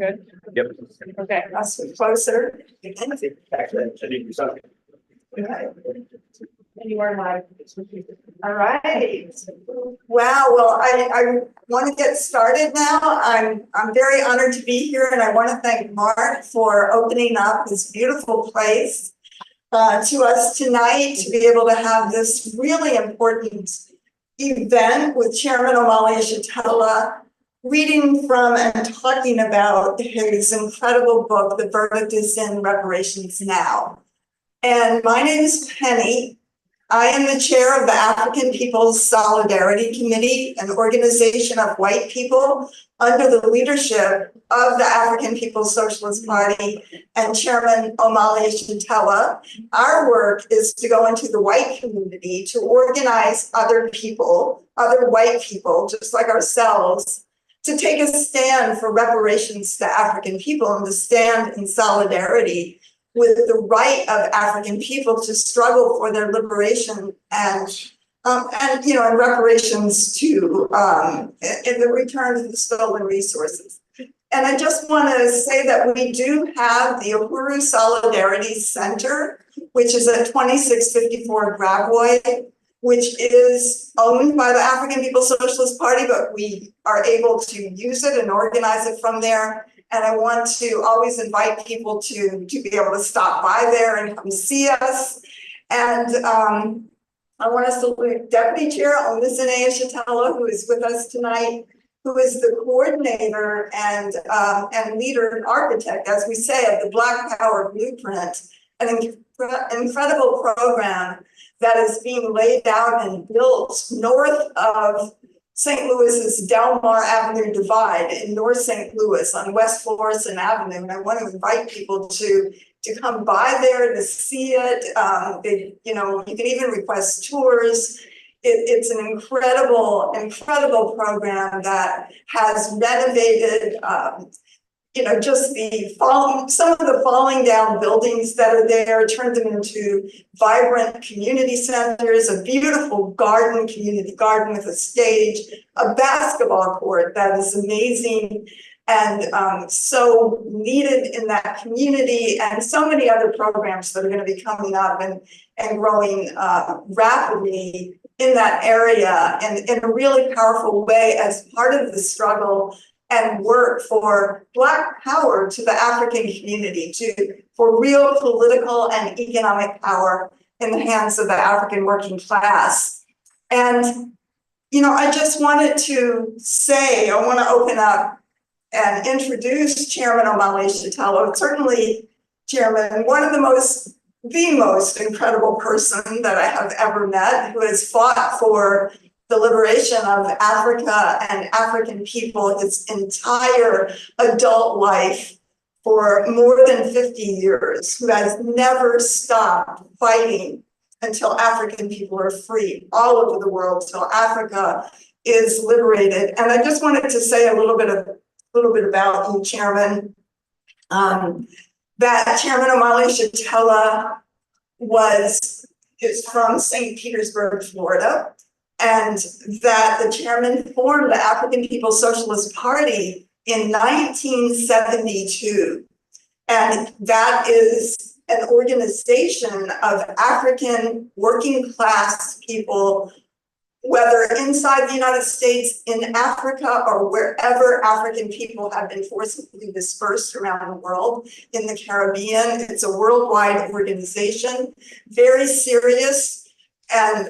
Good. Yep. Okay, let's move closer. Actually, I need you something. Okay. Anywhere live. All right. Wow. Well, I want to get started now. I'm very honored to be here, and I want to thank Mark for opening up this beautiful place to us tonight to be able to have this really important event with Chairman Omali Yeshitela, reading from and talking about his incredible book, The Verdict is in, Reparations Now. And my name is Penny. I am the chair of the African People's Solidarity Committee, an organization of white people under the leadership of the African People's Socialist Party and Chairman Omali Yeshitela. Our work is to go into the white community to organize other people, other white people, just like ourselves, to take a stand for reparations to African people and to stand in solidarity with the right of African people to struggle for their liberation and reparations to in the return of the stolen resources. And I just want to say that we do have the Uhuru Solidarity Center, which is at 2654 Gravois, which is owned by the African People's Socialist Party, but we are able to use it and organize it from there. And I want to always invite people to be able to stop by there and come see us. And I want to salute Deputy Chair Omali Yeshitela, who is with us tonight, who is the coordinator and leader and architect, as we say, of the Black Power Blueprint, an incredible program that is being laid out and built north of St. Louis's Del Mar Avenue divide in North St. Louis on West Florissant Avenue. And I want to invite people to come by there to see it. You can even request tours. It's an incredible program that has renovated just some of the falling down buildings that are there, turned them into vibrant community centers, a beautiful community garden with a stage, a basketball court that is amazing and so needed in that community, and so many other programs that are going to be coming up and growing rapidly in that area and in a really powerful way as part of the struggle and work for Black power to the African community, for real political and economic power in the hands of the African working class. And, I just wanted to say, I want to open up and introduce Chairman Omali Yeshitela. Certainly, Chairman, one of the most incredible person that I have ever met, who has fought for the liberation of Africa and African people his entire adult life for more than 50 years, who has never stopped fighting until African people are free all over the world, till Africa is liberated. And I just wanted to say a little bit about you, Chairman, that Chairman Omali Yeshitela is from St. Petersburg, Florida, and that the chairman formed the African People's Socialist Party in 1972. And that is an organization of African working class people, whether inside the United States, in Africa, or wherever African people have been forcibly dispersed around the world, in the Caribbean. It's a worldwide organization, very serious and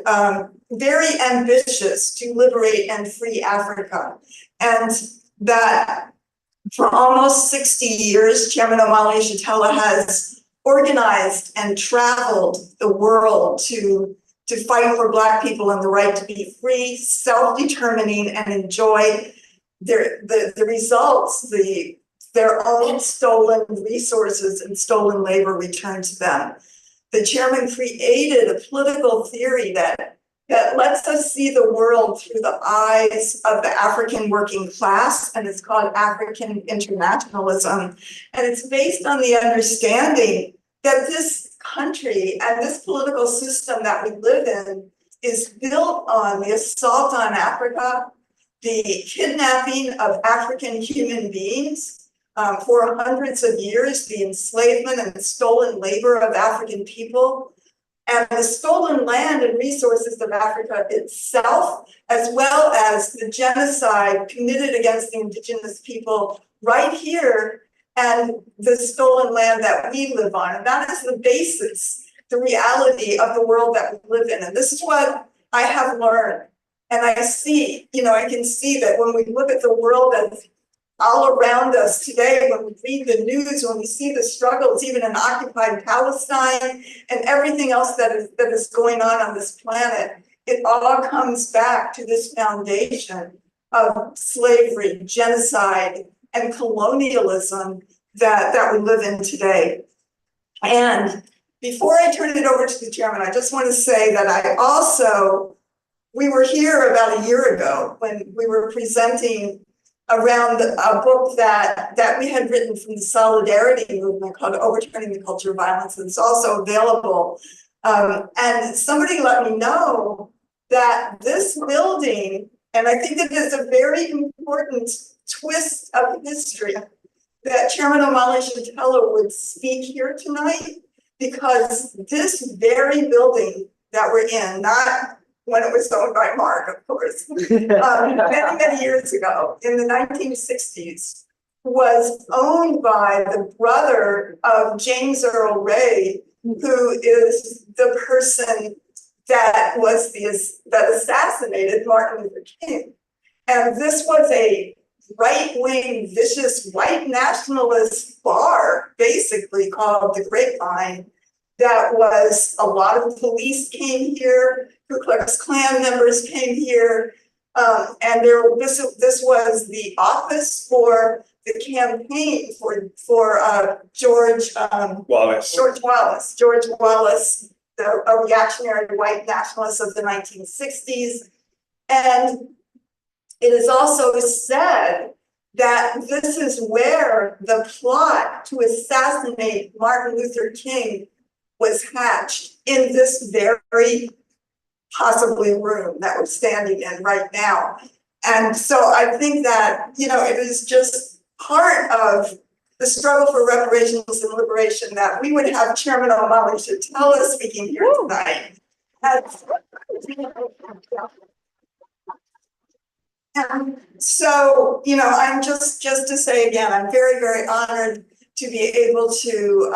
very ambitious to liberate and free Africa. And that for almost 60 years, Chairman Omali Yeshitela has organized and traveled the world to fight for Black people and the right to be free, self-determining, and enjoy the results, their own stolen resources and stolen labor returned to them. The chairman created a political theory that lets us see the world through the eyes of the African working class, and it's called African internationalism. And it's based on the understanding that this country and this political system that we live in is built on the assault on Africa, the kidnapping of African human beings, for hundreds of years, the enslavement and the stolen labor of African people, and the stolen land and resources of Africa itself, as well as the genocide committed against the indigenous people right here, and the stolen land that we live on. And that is the basis, the reality of the world that we live in. And this is what I have learned. And I see, I can see that when we look at the world and all around us today, when we read the news, when we see the struggles, even in occupied Palestine and everything else that is going on this planet, it all comes back to this foundation of slavery, genocide, and colonialism that we live in today. And before I turn it over to the chairman, I just want to say that we were here about a year ago when we were presenting around a book that we had written from the Solidarity movement called Overturning the Culture of Violence. And it's also available. And somebody let me know that this building, and I think it is a very important twist of history, that Chairman Omali Yeshitela would speak here tonight, because this very building that we're in, not when it was owned by Mark, of course, many years ago, in the 1960s, was owned by the brother of James Earl Ray, who is the person that assassinated Martin Luther King. And this was a right-wing, vicious, white nationalist bar, basically called the Grapevine, that was, a lot of police came here, Ku Klux Klan members came here, and this was the office for the campaign for George Wallace. George Wallace, a reactionary white nationalist of the 1960s. And it is also said that this is where the plot to assassinate Martin Luther King was hatched, in this very possibly room that we're standing in right now. And so I think that, it is just part of the struggle for reparations and liberation that we would have Chairman Omali Yeshitela speaking here tonight. And so, I'm just to say again, I'm very, very honored to be able to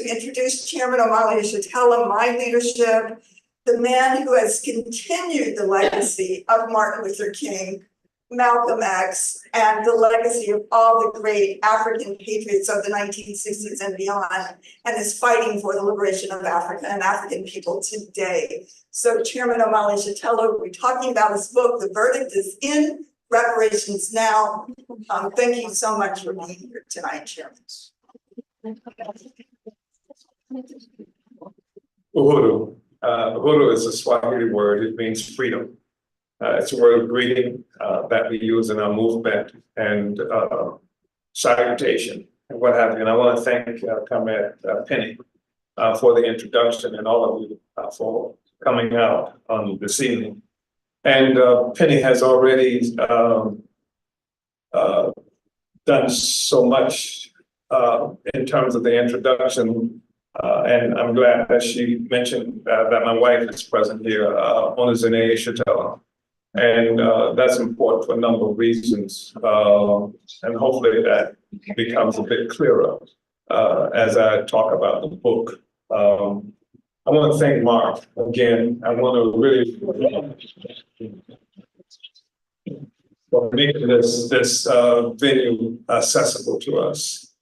introduce Chairman Omali Yeshitela, my leadership, the man who has continued the legacy of Martin Luther King, Malcolm X, and the legacy of all the great African patriots of the 1960s and beyond, and is fighting for the liberation of Africa and African people today. So Chairman Omali Yeshitela will be talking about his book. The verdict is in, Reparations Now. Thank you so much for being here tonight, Chairman. Uhuru. Uhuru is a Swahili word. It means freedom. It's a word of greeting that we use in our movement and salutation and what have you. And I want to thank Comrade Penny for the introduction, and all of you for coming out on this evening. And Penny has already done so much in terms of the introduction. And I'm glad that she mentioned that my wife is present here, Onizene Yeshitela. And that's important for a number of reasons. And hopefully that becomes a bit clearer as I talk about the book. I want to thank Mark again. I want to really for making this venue accessible to us.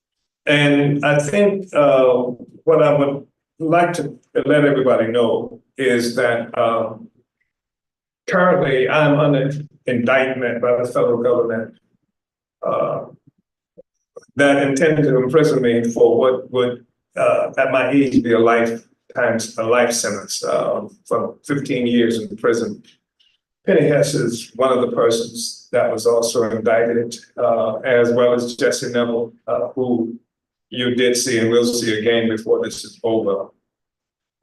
And I think what I would like to let everybody know is that currently I'm under indictment by the federal government that intended to imprison me for what would, at my age, be a life sentence for 15 years in prison. Penny Hess is one of the persons that was also indicted, as well as Jesse Neville, who you did see and will see again before this is over.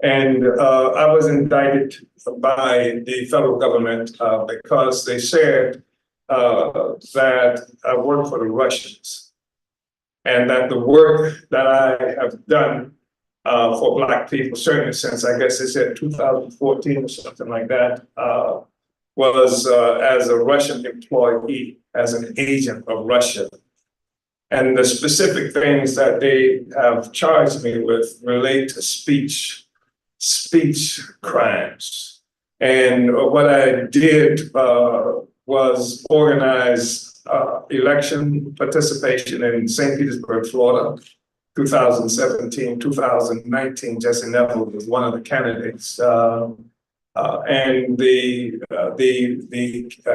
And I was indicted by the federal government because they said that I worked for the Russians. and that the work that I have done for Black people, certainly since I guess they said 2014 or something like that, was as a Russian employee, as an agent of Russia. And the specific things that they have charged me with relate to speech crimes. And what I did was organize election participation in St. Petersburg, Florida, 2017, 2019. Jesse Neville was one of the candidates. And the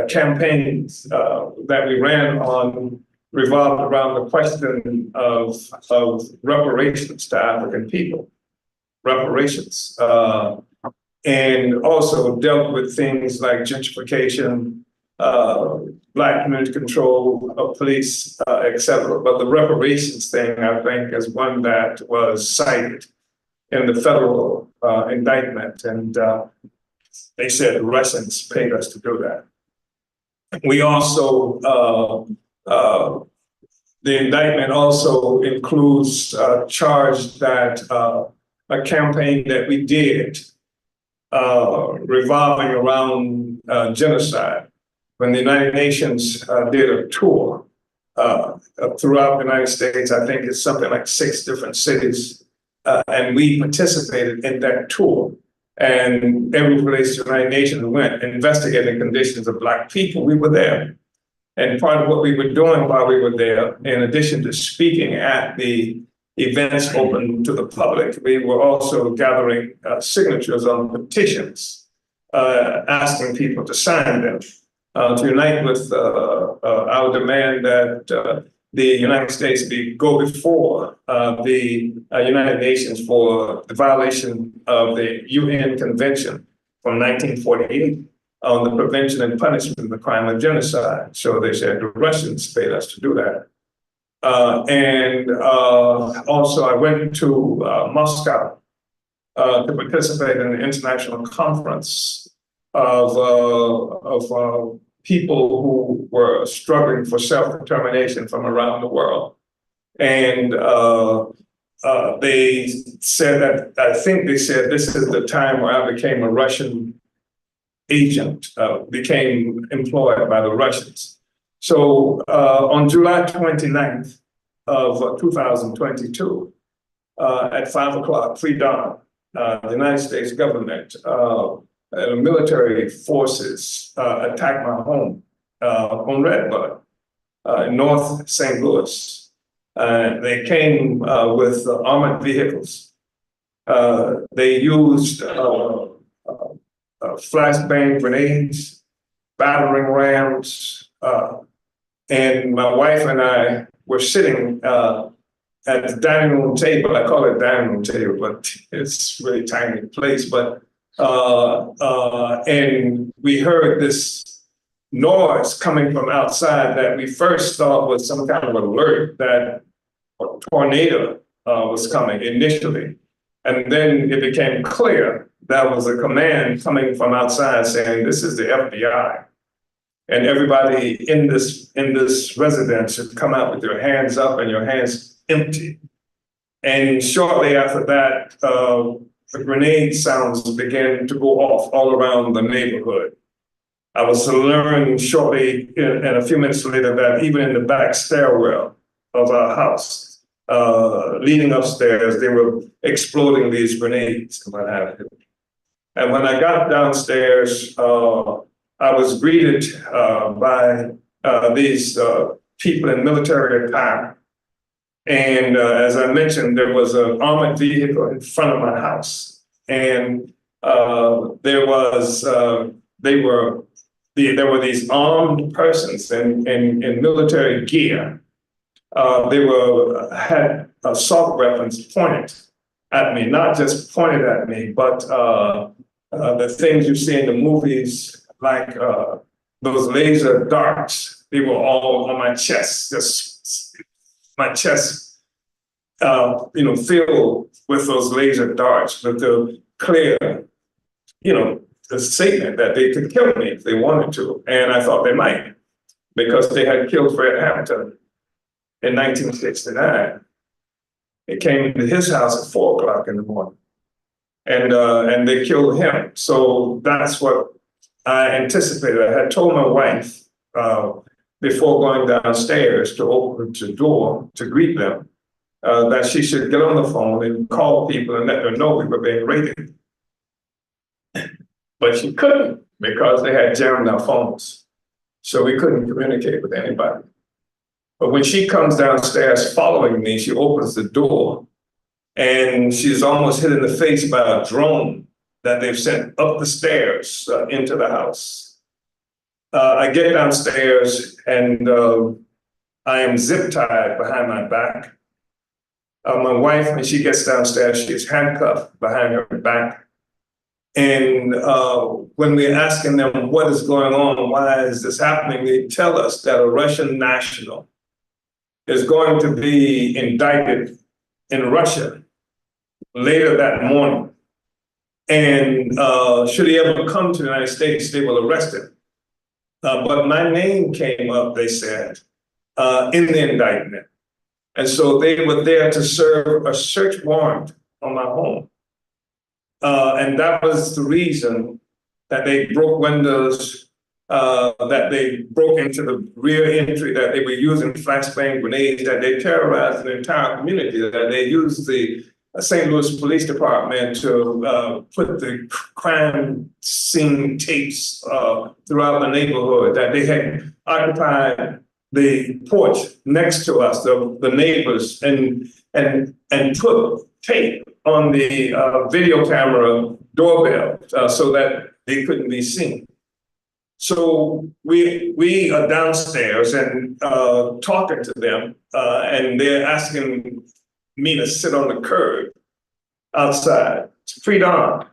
campaigns that we ran on revolved around the question of reparations to African people, reparations, and also dealt with things like gentrification, Black community control of police, et cetera. But the reparations thing, I think, is one that was cited in the federal indictment, and they said the Russians paid us to do that. We also, the indictment also includes a charge that a campaign that we did revolving around genocide. When the United Nations did a tour throughout the United States, I think it's something like 6 different cities, and we participated in that tour. And every place the United Nations went, investigating conditions of Black people, we were there. And part of what we were doing while we were there, in addition to speaking at the events open to the public, we were also gathering signatures on petitions, asking people to sign them, to unite with our demand that the United States go before the United Nations for the violation of the UN Convention from 1948 on the prevention and punishment of the crime of genocide. So they said the Russians paid us to do that. And also I went to Moscow to participate in an international conference of people who were struggling for self-determination from around the world. And they said that, I think they said, this is the time where I became a Russian agent, became employed by the Russians. So on July 29th of 2022, at 5 o'clock, pre-dawn, the United States government, military forces attacked my home on Redbud, in North St. Louis. They came with armored vehicles. They used flashbang grenades, battering rams, and my wife and I were sitting at the dining room table. I call it dining room table, but it's really a tiny place. But and we heard this noise coming from outside that we first thought was some kind of alert that a tornado was coming initially. And then it became clear that was a command coming from outside saying, this is the FBI. And everybody in this residence should come out with your hands up and your hands empty. And shortly after that, the grenade sounds began to go off all around the neighborhood. I was to learn shortly, and a few minutes later, that even in the back stairwell of our house, leading upstairs, they were exploding these grenades and what have you. And when I got downstairs, I was greeted by these people in military attire. And as I mentioned, there was an armored vehicle in front of my house. And there were these armed persons in military gear. They had assault weapons pointed at me, not just pointed at me, but the things you see in the movies, like those laser darts, they were all on my chest, just my chest, filled with those laser darts, with the clear, the statement that they could kill me if they wanted to. And I thought they might, because they had killed Fred Hampton in 1969. They came to his house at 4 o'clock in the morning, and they killed him. So that's what I anticipated. I had told my wife before going downstairs to open the door to greet them that she should get on the phone and call people and let them know we were being raided. But she couldn't because they had jammed our phones. So we couldn't communicate with anybody. But when she comes downstairs following me, she opens the door and she's almost hit in the face by a drone that they've sent up the stairs into the house. I get downstairs and I am zip tied behind my back. My wife, when she gets downstairs, she's handcuffed behind her back. And when we're asking them what is going on, why is this happening, they tell us that a Russian national is going to be indicted in Russia later that morning. And should he ever come to the United States, they will arrest him. But my name came up, they said, in the indictment. And so they were there to serve a search warrant on my home. And that was the reason that they broke windows, that they broke into the rear entry, that they were using flashbang grenades, that they terrorized the entire community, that they used the St. Louis Police Department to put the crime scene tapes throughout the neighborhood, that they had occupied the porch next to us, the neighbors, and put tape on the video camera doorbell so that they couldn't be seen. So we are downstairs and talking to them, and they're asking me to sit on the curb outside. It's pre-dawn.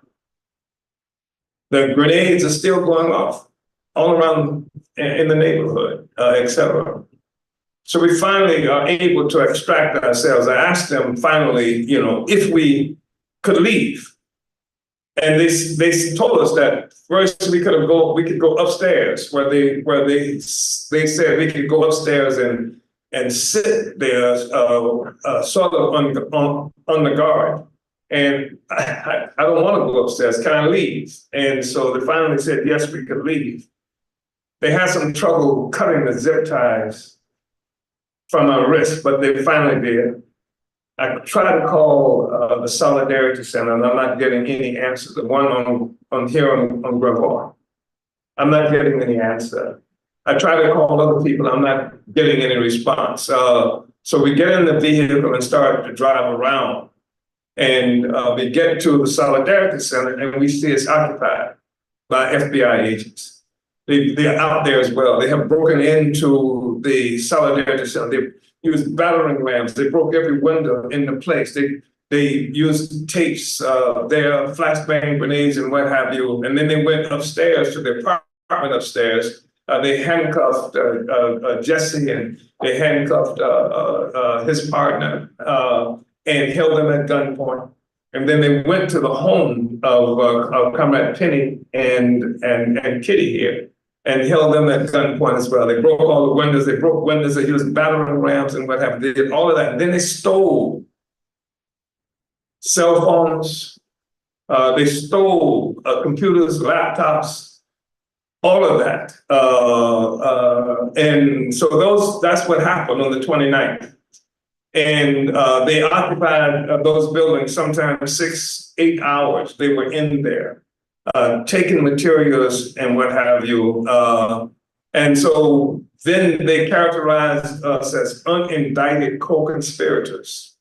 The grenades are still going off all around in the neighborhood, etc. So we finally are able to extract ourselves. I asked them finally, if we could leave. And they told us that first we could go upstairs where they said we could go upstairs and sit there sort of on the guard. And I don't want to go upstairs. Can I leave? And so they finally said, yes, we could leave. They had some trouble cutting the zip ties from my wrist, but they finally did. I tried to call the Solidarity Center, and I'm not getting any answer. The one on here on Gravois, I'm not getting any answer. I try to call other people, I'm not getting any response. So we get in the vehicle and start to drive around, and we get to the Solidarity Center, and we see it's occupied by FBI agents. They're out there as well. They have broken into the Solidarity Center. They used battering rams. They broke every window in the place. They used tapes, their flashbang grenades and what have you. And then they went upstairs to their apartment upstairs. They handcuffed Jesse, and they handcuffed his partner and held them at gunpoint. And then they went to the home of Comrade Penny and Kitty here, and held them at gunpoint as well. They broke all the windows. They broke windows. They used battering rams and what have you. They did all of that. And then they stole cell phones. They stole computers, laptops, all of that. And so that's what happened on the 29th. And they occupied those buildings sometimes 6-8 hours. They were in there, taking materials and what have you. And so then they characterized us as unindicted co-conspirators,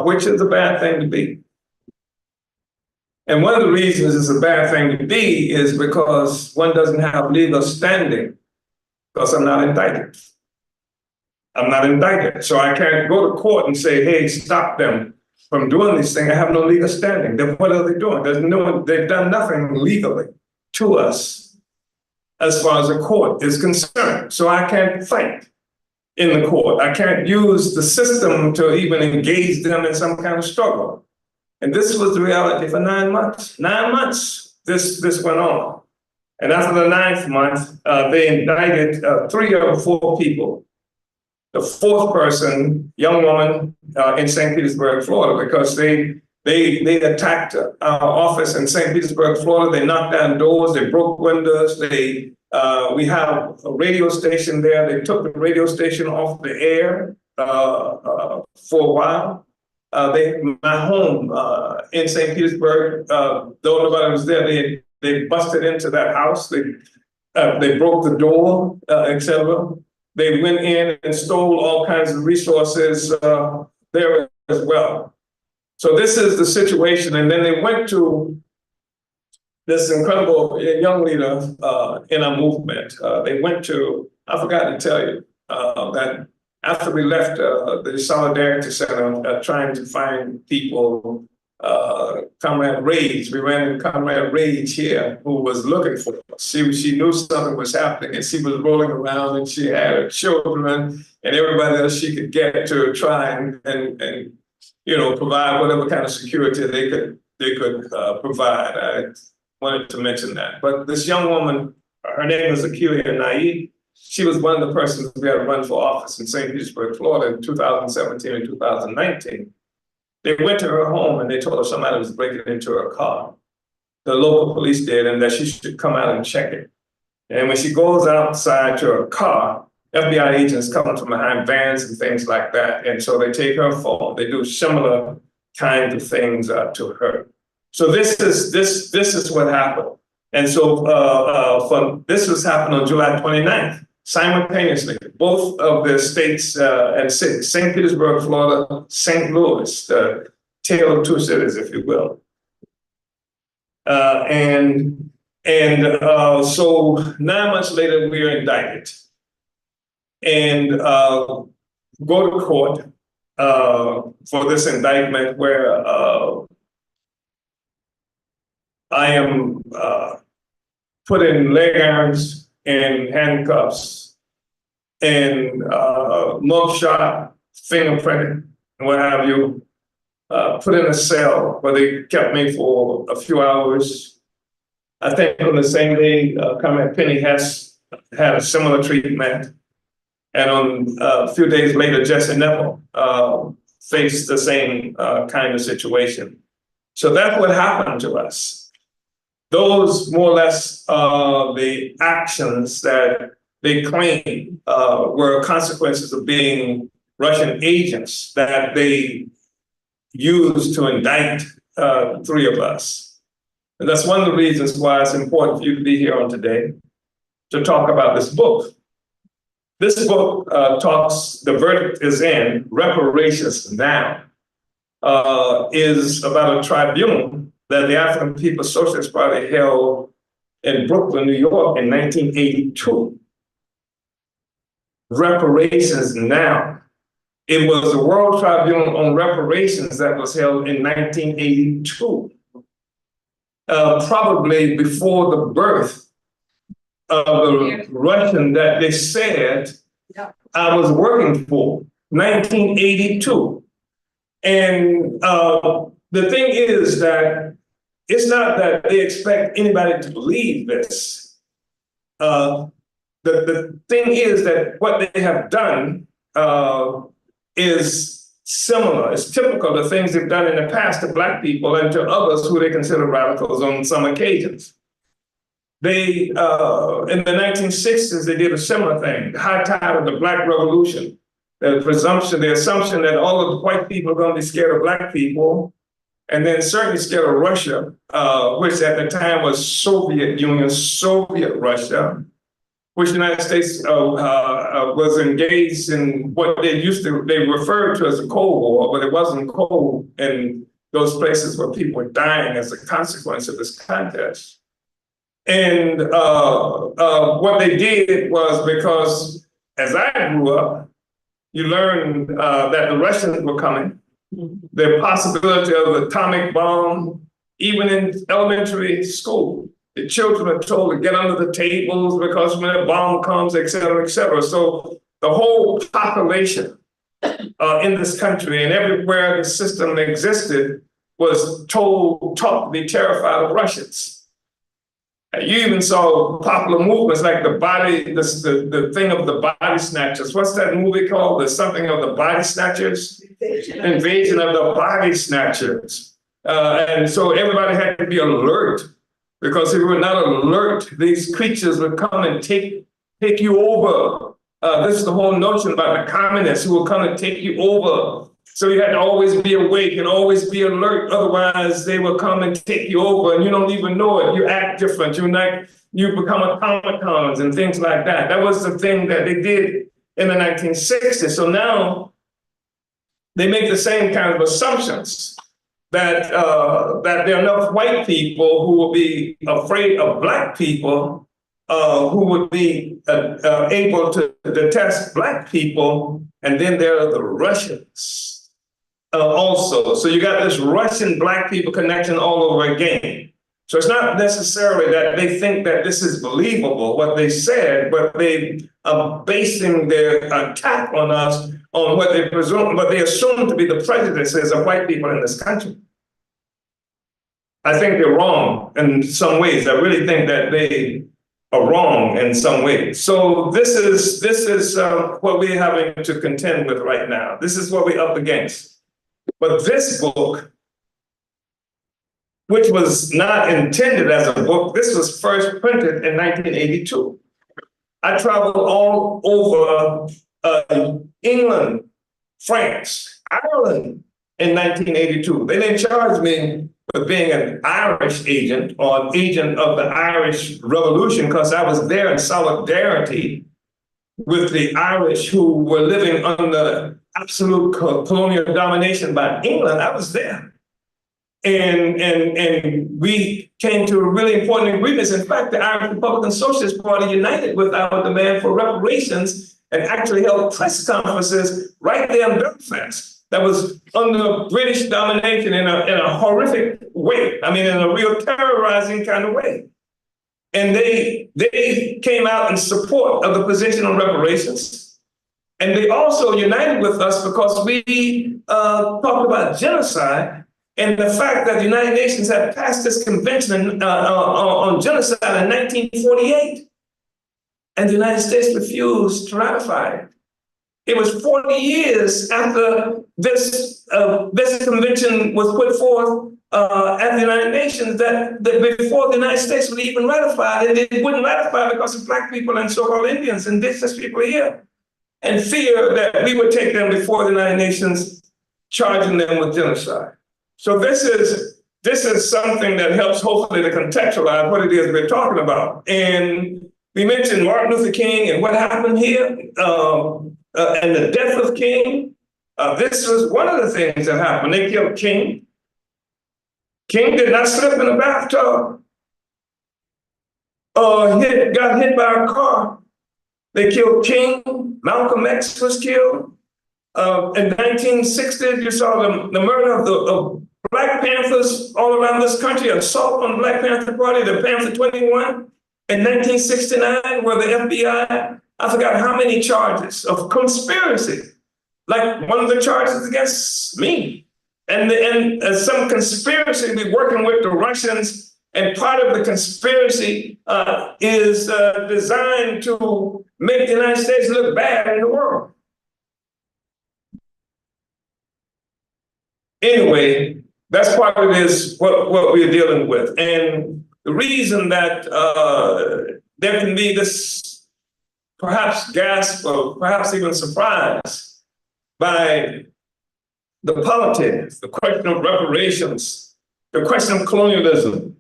which is a bad thing to be. And one of the reasons it's a bad thing to be is because one doesn't have legal standing, because I'm not indicted. I'm not indicted. So I can't go to court and say, hey, stop them from doing these things. I have no legal standing. Then what are they doing? They've done nothing legally to us as far as the court is concerned. So I can't fight in the court. I can't use the system to even engage them in some kind of struggle. And this was the reality for 9 months. 9 months this went on. And after the 9th month, they indicted 3 or 4 people the fourth person, young woman in St. Petersburg, Florida, because they attacked our office in St. Petersburg, Florida. They knocked down doors, they broke windows. We have a radio station there. They took the radio station off the air for a while. My home in St. Petersburg, though nobody was there, they busted into that house. They broke the door, etc. They went in and stole all kinds of resources there as well. So this is the situation. And then they went to this incredible young leader in our movement. They went to, I forgot to tell you, that after we left the Solidarity Center, trying to find people, Comrade Rage, we ran into Comrade Rage here, who was looking for us. She knew something was happening, and she was rolling around, and she had her children and everybody else she could get to try and provide whatever kind of security they could provide. I wanted to mention that. But this young woman, her name was Akelia Nai. She was one of the persons we had to run for office in St. Petersburg, Florida in 2017 and 2019. They went to her home and they told her somebody was breaking into her car. The local police did, and that she should come out and check it. And when she goes outside to her car, FBI agents come from behind vans and things like that. And so they take her phone. They do similar kinds of things to her. So this is what happened. And so this was happened on July 29th, simultaneously. Both of the states and cities, St. Petersburg, Florida, St. Louis, the tale of two cities, if you will. So 9 months later, we are indicted and go to court for this indictment where I am put in leg irons and handcuffs and mugshot, fingerprinted, and what have you, put in a cell where they kept me for a few hours. I think on the same day, Comrade Penny Hess had a similar treatment. And on a few days later, Jesse Neville faced the same kind of situation. So that's what happened to us. Those more or less the actions that they claim were consequences of being Russian agents that they used to indict three of us. And that's one of the reasons why it's important for you to be here on today to talk about this book. This book talks, the verdict is in, Reparations Now, is about a tribunal that the African People's Socialist Party held in Brooklyn, New York in 1982. Reparations Now. It was the World Tribunal on Reparations that was held in 1982, probably before the birth of the Russian that they said I was working for, 1982. And the thing is that it's not that they expect anybody to believe this. The thing is that what they have done is similar, it's typical of things they've done in the past to Black people and to others who they consider radicals on some occasions. They, in the 1960s, they did a similar thing, the high tide of the Black Revolution, the assumption that all of the white people are going to be scared of Black people, and then certainly scared of Russia, which at the time was Soviet Union, Soviet Russia, which the United States was engaged in what they referred to as a Cold War, but it wasn't cold in those places where people were dying as a consequence of this contest. And what they did was, because as I grew up, you learned that the Russians were coming, the possibility of the atomic bomb, even in elementary school. The children are told to get under the tables because when a bomb comes, et cetera, et cetera. So the whole population in this country and everywhere the system existed was taught to be terrified of Russians. You even saw popular movements like the thing of the body snatchers. What's that movie called? The something of the body snatchers? Invasion of the body snatchers. And so everybody had to be alert, because if you were not alert, these creatures would come and take you over. This is the whole notion about the communists who will come and take you over. So you had to always be awake and always be alert. Otherwise, they will come and take you over, and you don't even know it. You act different. You become automatons and things like that. That was the thing that they did in the 1960s. So now they make the same kind of assumptions that there are enough white people who will be afraid of Black people, who would be able to detest Black people, and then there are the Russians. Also. So you got this Russian Black people connection all over again. So it's not necessarily that they think that this is believable, what they said, but they are basing their attack on us on what they assume to be the prejudices of white people in this country. I think they're wrong in some ways. I really think that they are wrong in some ways. So this is what we're having to contend with right now. This is what we're up against. But this book, which was not intended as a book, this was first printed in 1982. I traveled all over England, France, Ireland in 1982. They didn't charge me with being an Irish agent or an agent of the Irish Revolution, because I was there in solidarity with the Irish who were living under absolute colonial domination by England. I was there. And we came to a really important agreements. In fact, the Irish Republican Socialist Party united with our demand for reparations and actually held press conferences right there in Belfast that was under British domination in a horrific way. I mean, in a real terrorizing kind of way. And they came out in support of the position on reparations. And they also united with us because we talked about genocide and the fact that the United Nations had passed this convention on genocide in 1948. And the United States refused to ratify it. It was 40 years after this convention was put forth at the United Nations that before the United States would even ratify it. And it wouldn't ratify because of Black people and so-called Indians, indigenous people here, and fear that we would take them before the United Nations, charging them with genocide. So this is something that helps hopefully to contextualize what it is we're talking about. And we mentioned Martin Luther King and what happened here, and the death of King. This was one of the things that happened. They killed King. King did not slip in a bathtub or got hit by a car. They killed King. Malcolm X was killed. In 1960, you saw the murder of Black Panthers all around this country, assault on the Black Panther Party, the Panther 21. In 1969, where the FBI, I forgot how many charges of conspiracy, like one of the charges against me. And some conspiracy, we're working with the Russians, and part of the conspiracy is designed to make the United States look bad in the world. Anyway, that's part of this, what we're dealing with. And the reason that there can be this perhaps gasp or perhaps even surprise by the politics, the question of reparations, the question of colonialism,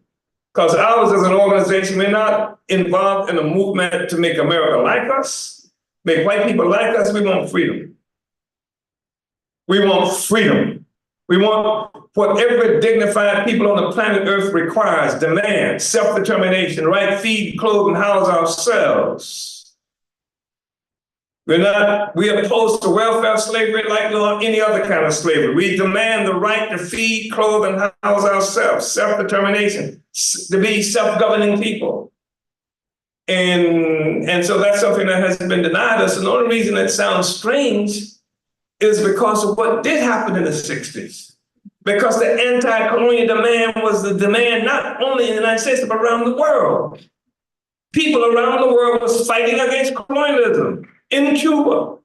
because ours as an organization, we're not involved in a movement to make America like us, make white people like us. We want freedom. We want freedom. We want what every dignified people on the planet Earth requires, demands, self-determination, right? Feed, clothe, and house ourselves. We oppose to welfare slavery like any other kind of slavery. We demand the right to feed, clothe, and house ourselves, self-determination, to be self-governing people. And so that's something that has been denied us. And the only reason it sounds strange is because of what did happen in the 60s. because the anti-colonial demand was the demand not only in the United States, but around the world. People around the world was fighting against colonialism in Cuba,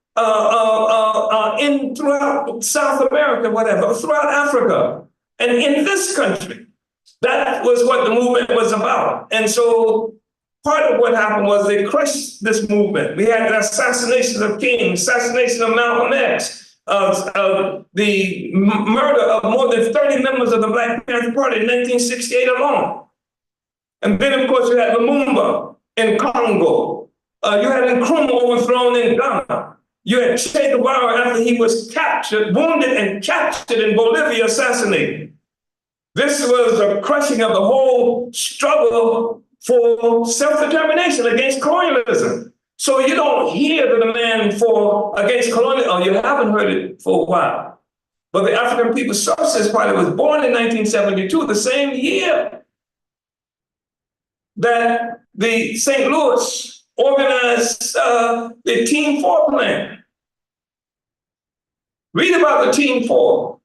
in throughout South America, whatever, throughout Africa, and in this country. That was what the movement was about. And so part of what happened was they crushed this movement. We had the assassinations of King, assassination of Malcolm X, the murder of more than 30 members of the Black Panther Party in 1968 alone. And then, of course, you had Lumumba in Congo. You had Nkrumah overthrown in Ghana. You had Che Guevara after he was captured, wounded and captured in Bolivia, assassinated. This was a crushing of the whole struggle for self-determination against colonialism. So you don't hear the demand against colonialism, or you haven't heard it for a while. But the African People's Socialist Party was born in 1972, the same year that the St. Louis organized the Team 4 plan. Read about the Team 4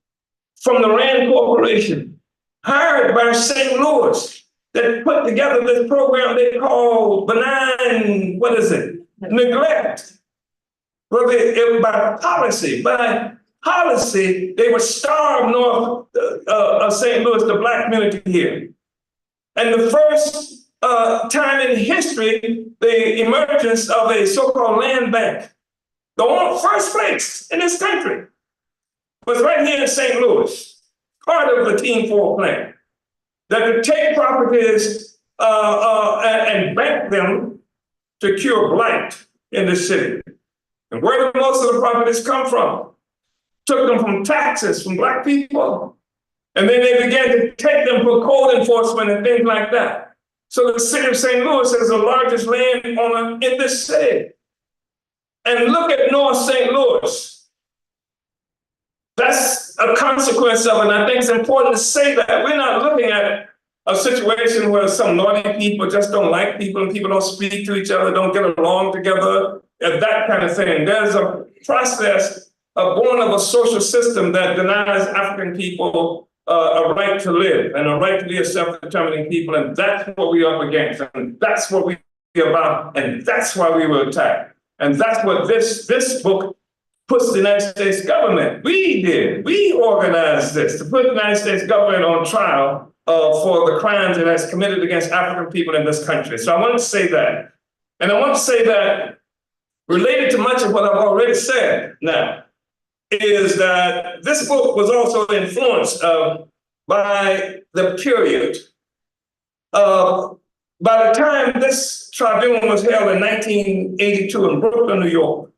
from the Rand Corporation, hired by St. Louis, that put together this program they call benign, neglect. Well, by policy, they would starve north of St. Louis, the Black community here. And the first time in history, the emergence of a so-called land bank, the first place in this country, was right here in St. Louis, part of the Team 4 plan, that could take properties and bank them to cure blight in the city. And where did most of the properties come from? Took them from taxes from Black people. And then they began to take them for code enforcement and things like that. So the city of St. Louis is the largest landowner in this city. And look at North St. Louis. That's a consequence of it. And I think it's important to say that we're not looking at a situation where some naughty people just don't like people and people don't speak to each other, don't get along together, and that kind of thing. There's a process born of a social system that denies African people a right to live and a right to be a self-determining people. And that's what we're up against. And that's what we're about. And that's why we were attacked. And that's what this book puts the United States government. We organized this to put the United States government on trial for the crimes it has committed against African people in this country. So I want to say that. And I want to say that related to much of what I've already said now, is that this book was also influenced by the period. By the time this tribunal was held in 1982 in Brooklyn, New York,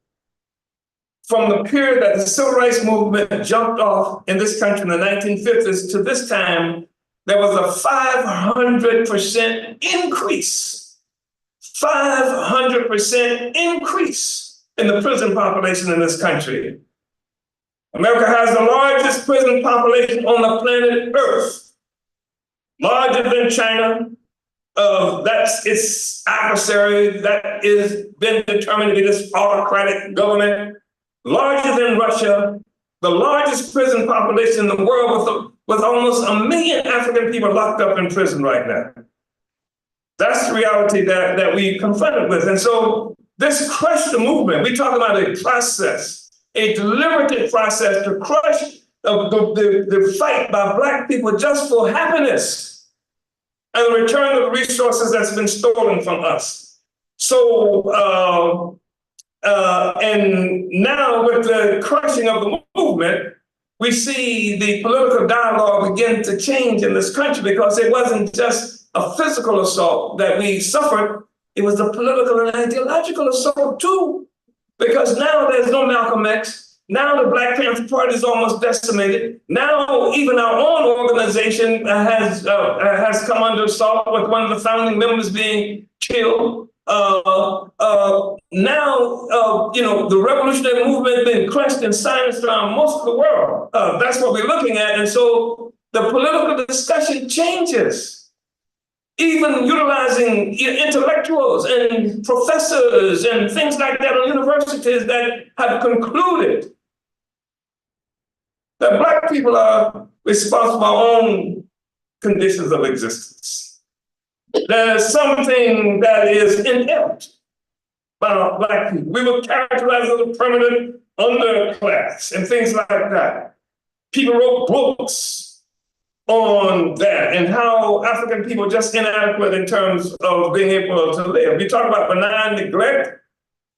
from the period that the civil rights movement jumped off in this country in the 1950s to this time, there was a 500% increase. 500% increase in the prison population in this country. America has the largest prison population on the planet Earth, larger than China. That's its adversary that is been determined to be this autocratic government, larger than Russia, the largest prison population in the world with almost 1 million African people locked up in prison right now. That's the reality that we confronted with. And so this crushed the movement. We talk about a process, a deliberative process to crush the fight by Black people just for happiness and the return of the resources that's been stolen from us. So, and now with the crushing of the movement, we see the political dialogue begin to change in this country, because it wasn't just a physical assault that we suffered, it was the political and ideological assault too. Because now there's no Malcolm X. Now the Black Panther Party is almost decimated. Now even our own organization has come under assault, with one of the founding members being killed. Now, the revolutionary movement has been crushed and silenced around most of the world. That's what we're looking at. And so the political discussion changes. Even utilizing intellectuals and professors and things like that on universities that have concluded that Black people are responsible for our own conditions of existence. There's something that is inherent about Black people. We were characterized as a primitive underclass and things like that. People wrote books on that and how African people are just inadequate in terms of being able to live. You talk about benign neglect.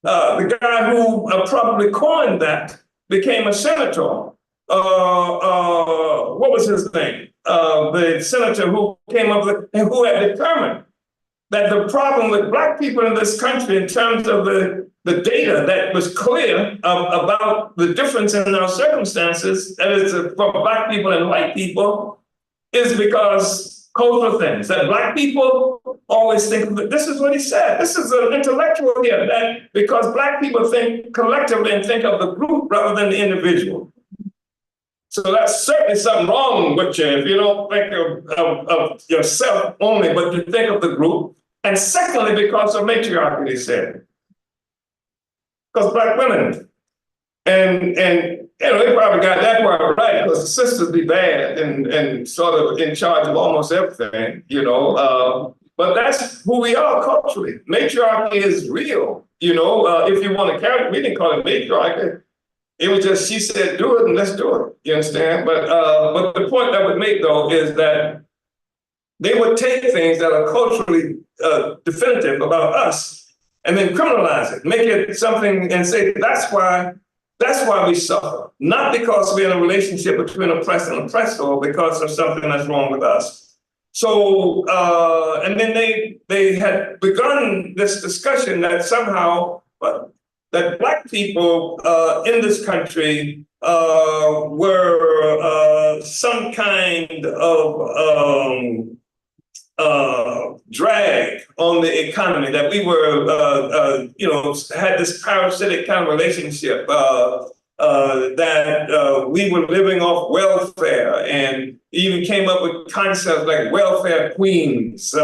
The guy who probably coined that became a senator. What was his name? The senator who came up with, and who had determined that the problem with Black people in this country in terms of the data that was clear about the difference in our circumstances, that is from Black people and white people, is because cultural things, that Black people always think, this is what he said, this is an intellectual here, that because Black people think collectively and think of the group rather than the individual. So that's certainly something wrong with you if you don't think of yourself only, but you think of the group. And secondly, because of matriarchy, they said. Because Black women, and you know, they probably got that part right, because the sisters be bad and sort of in charge of almost everything, you know. But that's who we are culturally. Matriarchy is real, you know. If you want to carry it, we didn't call it matriarchy. It was just, she said, do it and let's do it. You understand? But the point I would make, though, is that they would take things that are culturally definitive about us and then criminalize it, make it something and say, that's why we suffer. Not because we're in a relationship between oppressed and oppressor or because of something that's wrong with us. So, and then they had begun this discussion that somehow, that Black people in this country were some kind of drag on the economy, that we were, you know, had this parasitic kind of relationship, that we were living off welfare, and even came up with concepts like welfare queens.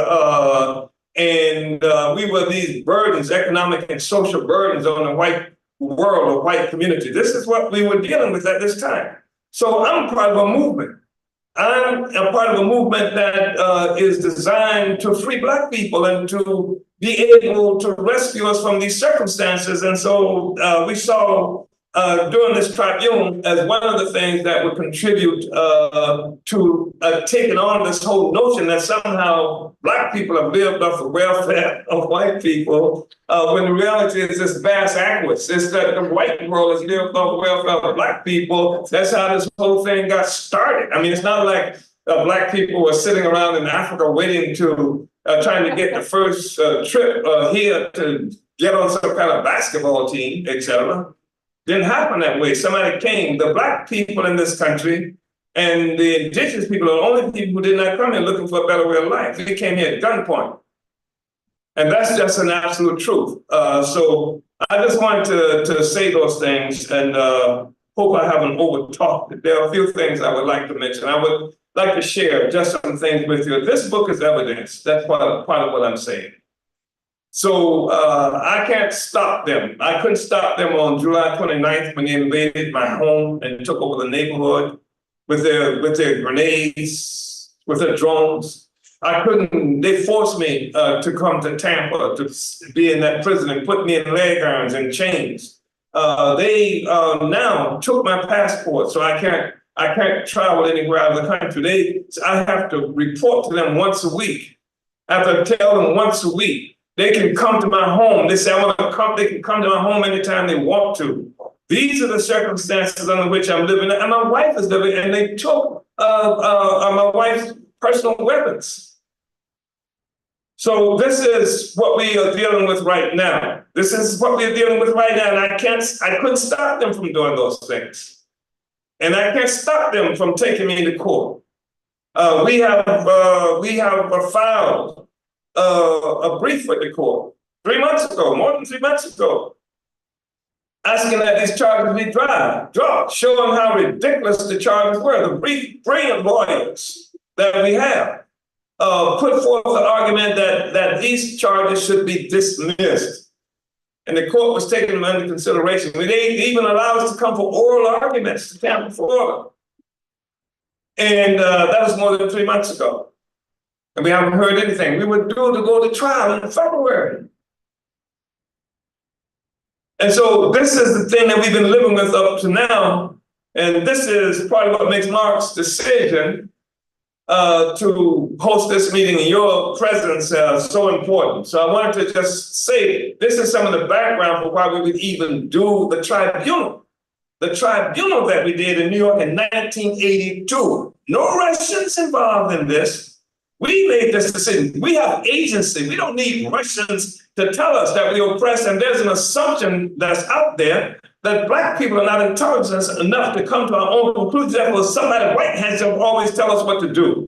And we were these burdens, economic and social burdens on the white world or white community. This is what we were dealing with at this time. So I'm part of a movement. I'm a part of a movement that is designed to free Black people and to be able to rescue us from these circumstances. And so we saw during this tribune as one of the things that would contribute to taking on this whole notion that somehow Black people have lived off the welfare of white people, when the reality is this vast backwards. It's that the white world has lived off the welfare of Black people. That's how this whole thing got started. I mean, it's not like Black people were sitting around in Africa waiting to, trying to get the first trip here to get on some kind of basketball team, et cetera. Didn't happen that way. Somebody came. The Black people in this country and the indigenous people are the only people who did not come here looking for a better way of life. They came here at gunpoint. And that's just an absolute truth. So I just wanted to say those things, and hope I haven't over-talked. There are a few things I would like to mention. I would like to share just some things with you. This book is evidence. That's part of what I'm saying. So I can't stop them. I couldn't stop them on July 29th when they invaded my home and took over the neighborhood with their grenades, with their drones. I couldn't, they forced me to come to Tampa to be in that prison and put me in leg irons and chains. They now took my passport, so I can't travel anywhere out of the country. I have to report to them once a week. I have to tell them once a week. They can come to my home. They say, I want to come. They can come to my home anytime they want to. These are the circumstances under which I'm living, and my wife is living, and they took my wife's personal weapons. So this is what we are dealing with right now. This is what we're dealing with right now, and I couldn't stop them from doing those things. And I can't stop them from taking me to court. We have filed a brief with the court 3 months ago, more than 3 months ago, asking that these charges be dropped, showing how ridiculous the charges were. The brief brilliant lawyers that we have put forth the argument that these charges should be dismissed. And the court was taking them under consideration. They even allow us to come for oral arguments to Tampa, Florida. And that was more than 3 months ago. And we haven't heard anything. We were due to go to trial in February. And so this is the thing that we've been living with up to now. And this is probably what makes Mark's decision to host this meeting in your presence so important. So I wanted to just say, this is some of the background for why we would even do the tribunal. The tribunal that we did in New York in 1982. No Russians involved in this. We made this decision. We have agency. We don't need Russians to tell us that we oppress. And there's an assumption that's out there that Black people are not intelligent enough to come to our own conclusions. Therefore, somebody white hands will always tell us what to do.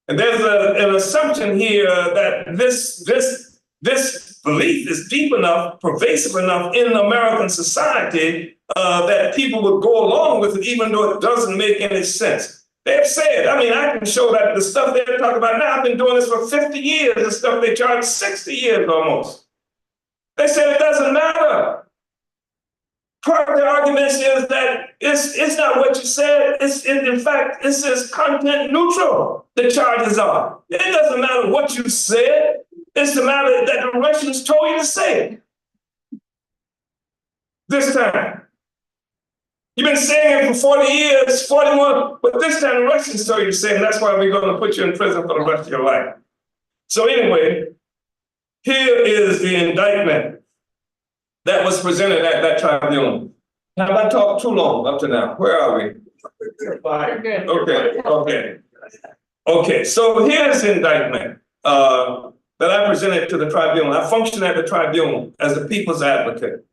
And there's an assumption here that this belief is deep enough, pervasive enough in American society that people would go along with it, even though it doesn't make any sense. They've said, I mean, I can show that the stuff they're talking about now, I've been doing this for 50 years, the stuff they charge 60 years almost. They said it doesn't matter. Part of the argument is that it's not what you said. In fact, this is content neutral, the charges are. It doesn't matter what you said. It's the matter that the Russians told you to say it. This time. You've been saying it for 40 years, 41, but this time the Russians told you to say it, and that's why we're going to put you in prison for the rest of your life. So anyway, here is the indictment that was presented at that tribunal. Have I talked too long up to now? Where are we? Okay, so here's the indictment that I presented to the tribunal. I functioned at the tribunal as a people's advocate.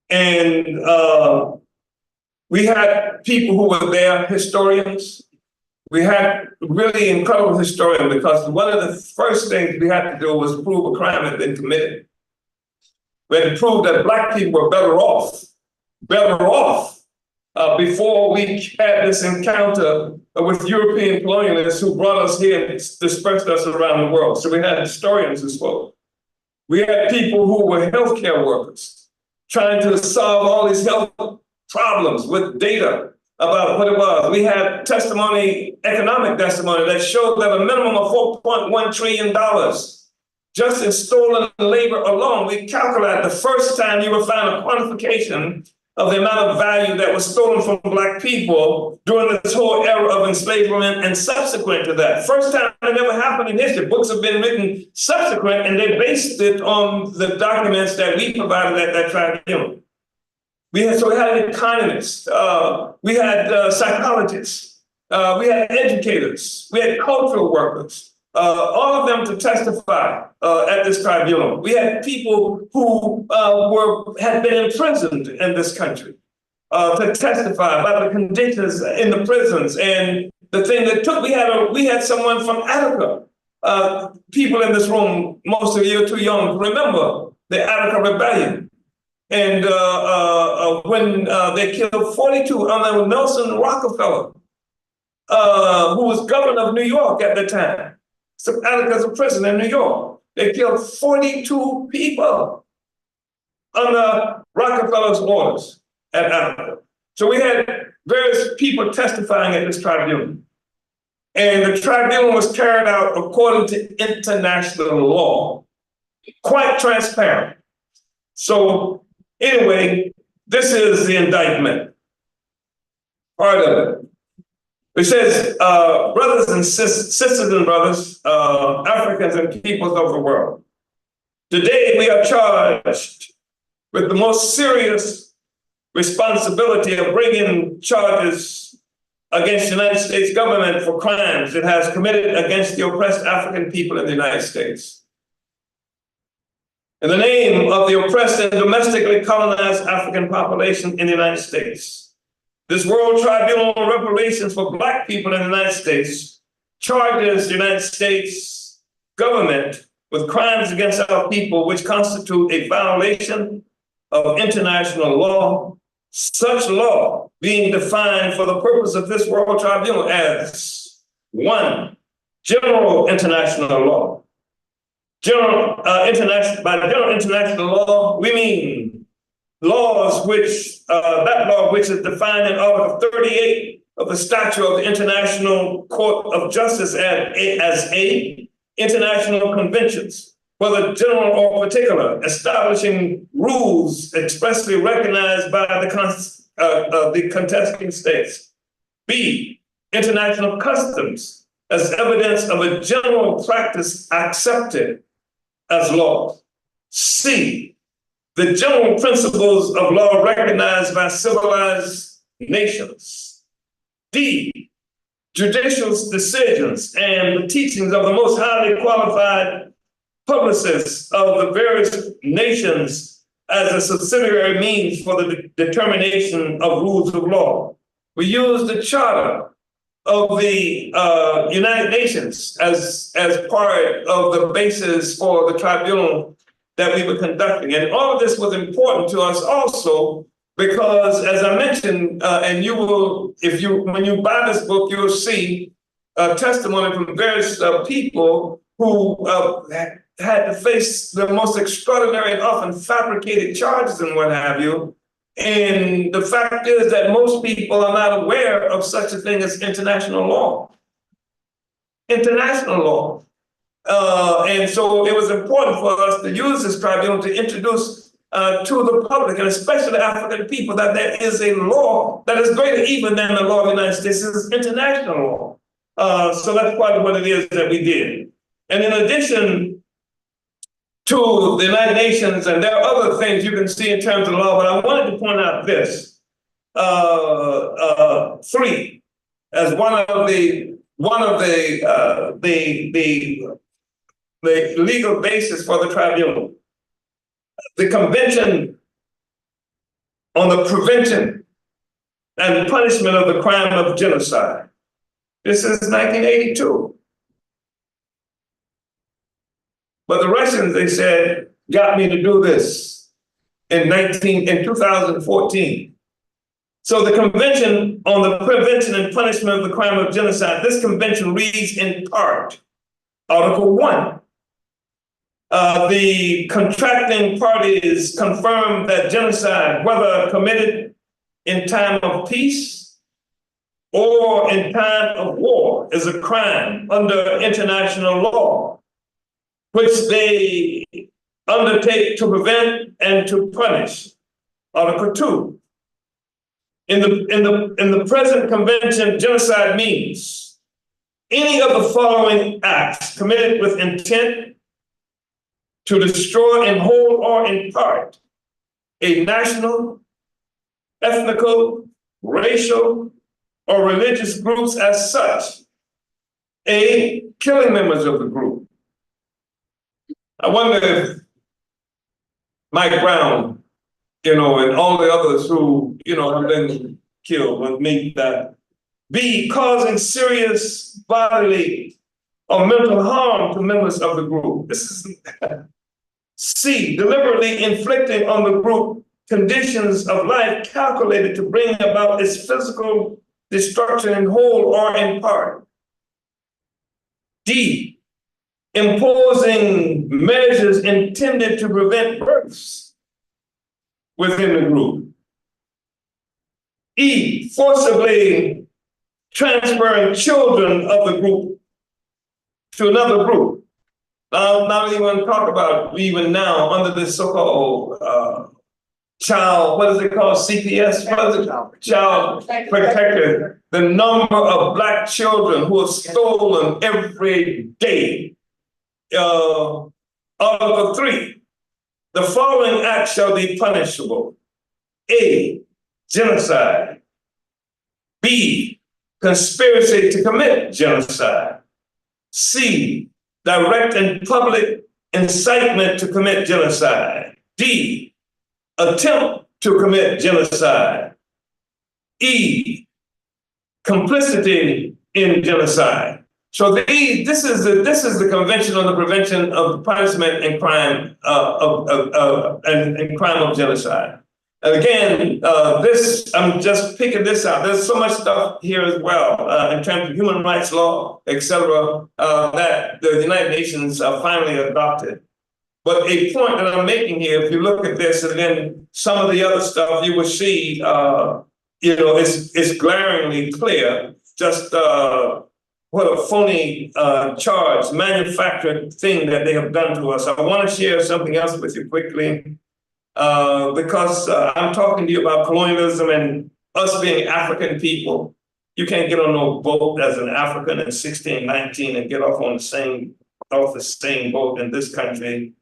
And we had people who were there, historians. We had really incredible historians because one of the first things we had to do was prove a crime had been committed. We had to prove that Black people were better off before we had this encounter with European colonialists who brought us here and dispersed us around the world. So we had historians who spoke. We had people who were healthcare workers trying to solve all these health problems with data about what it was. We had testimony, economic testimony that showed that a minimum of $4.1 trillion just in stolen labor alone. We calculated the first time you would find a quantification of the amount of value that was stolen from Black people during this whole era of enslavement and subsequent to that. First time it ever happened in history. Books have been written subsequent, and they based it on the documents that we provided at that tribunal. We had economists, we had psychologists, we had educators, we had cultural workers, all of them to testify at this tribunal. We had people who had been imprisoned in this country to testify about the conditions in the prisons and the thing that took. We had someone from Attica. People in this room, most of you are too young to remember the Attica Rebellion. And when they killed 42 under Nelson Rockefeller, who was governor of New York at the time. So Attica's a prison in New York. They killed 42 people under Rockefeller's orders at Attica. So we had various people testifying at this tribunal. And the tribunal was carried out according to international law, quite transparent. So anyway, this is the indictment, part of it. It says, brothers and sisters and brothers, Africans and peoples of the world, today we are charged with the most serious responsibility of bringing charges against the United States government for crimes it has committed against the oppressed African people in the United States. In the name of the oppressed and domestically colonized African population in the United States, this World Tribunal on Reparations for Black people in the United States charges the United States government with crimes against our people which constitute a violation of international law, such law being defined for the purpose of this World Tribunal as 1, general international law. By general international law, we mean laws which, that law which is defined in Article 38 of the statute of the International Court of Justice as international conventions, whether general or particular, establishing rules expressly recognized by the contesting states. B, international customs as evidence of a general practice accepted as law. C, the general principles of law recognized by civilized nations. D, judicial decisions and the teachings of the most highly qualified publicists of the various nations as a subsidiary means for the determination of rules of law. We use the Charter of the United Nations as part of the basis for the tribunal that we were conducting. And all of this was important to us also because, as I mentioned, and you will, when you buy this book, you'll see testimony from various people who had to face the most extraordinary and often fabricated charges and what have you. And the fact is that most people are not aware of such a thing as international law. International law. And so it was important for us to use this tribunal to introduce to the public, and especially African people, that there is a law that is greater even than the law of the United States. This is international law. So that's part of what it is that we did. And in addition to the United Nations, and there are other things you can see in terms of law, but I wanted to point out this. Three, as one of the legal basis for the tribunal. The Convention on the Prevention and Punishment of the Crime of Genocide. This is 1982. But the Russians, they said, got me to do this in 2014. So the Convention on the Prevention and Punishment of the Crime of Genocide, this convention reads in part, Article 1. The contracting parties confirm that genocide, whether committed in time of peace or in time of war, is a crime under international law, which they undertake to prevent and to punish. Article 2. In the present convention, genocide means any of the following acts committed with intent to destroy in whole or in part a national, ethnical, racial, or religious groups as such. A, killing members of the group. I wonder if Mike Brown, and all the others who, have been killed would meet that. B, causing serious bodily or mental harm to members of the group. This is C, deliberately inflicting on the group conditions of life calculated to bring about its physical destruction in whole or in part. D, imposing measures intended to prevent births within the group. E, forcibly transferring children of the group to another group. Not even talk about even now under this so-called child, what is it called, CPS? What is it? Child protector. The number of Black children who are stolen every day. Article 3, the following acts shall be punishable. A, genocide. B, conspiracy to commit genocide. C, direct and public incitement to commit genocide. D, attempt to commit genocide. E, complicity in genocide. So this is the Convention on the Prevention of the Punishment and Crime and Crime of Genocide. And again, I'm just picking this out. There's so much stuff here as well in terms of human rights law, et cetera, that the United Nations finally adopted. But a point that I'm making here, if you look at this and then some of the other stuff, you will see it's glaringly clear just what a phony charge, manufactured thing that they have done to us. I want to share something else with you quickly because I'm talking to you about colonialism and us being African people. You can't get on no boat as an African in 1619 and get off the same boat in this country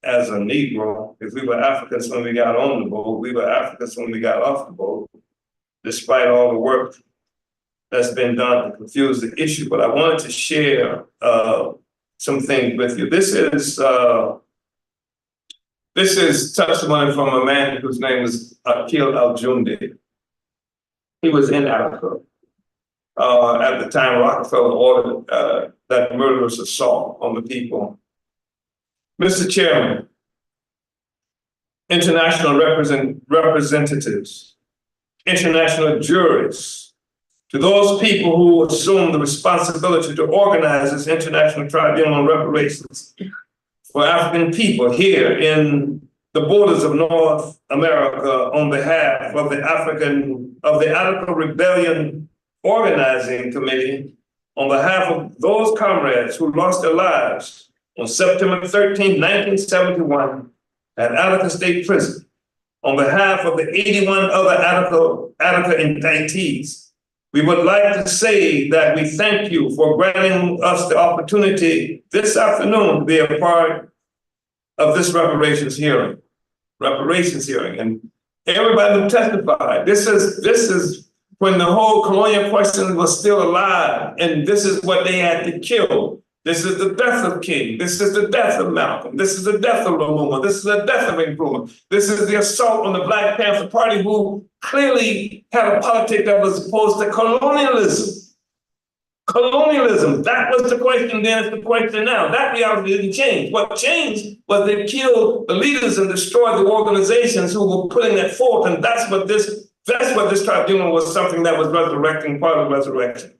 as a Negro. If we were Africans when we got on the boat, we were Africans when we got off the boat, despite all the work that's been done to confuse the issue. But I wanted to share some things with you. This is testimony from a man whose name is Akil Al-Jundi. He was in Africa. At the time, Rockefeller ordered that murderous assault on the people. Mr. Chairman, international representatives, international juries, to those people who assume the responsibility to organize this international tribunal on reparations for African people here in the borders of North America on behalf of the Attica Rebellion Organizing Committee, on behalf of those comrades who lost their lives on September 13, 1971 at Attica State Prison, on behalf of the 81 other Attica indictees, we would like to say that we thank you for granting us the opportunity this afternoon to be a part of this reparations hearing. And everybody who testified, this is when the whole colonial question was still alive, and this is what they had to kill. This is the death of King. This is the death of Malcolm. This is the death of Lumumba. This is the death of Nkrumah. This is the assault on the Black Panther Party, who clearly had a politic that was opposed to colonialism. Colonialism, that was the question then, it's the question now. That reality didn't change. What changed was they killed the leaders and destroyed the organizations who were putting that forth, and that's what this tribunal was, something that was resurrecting, part of resurrection.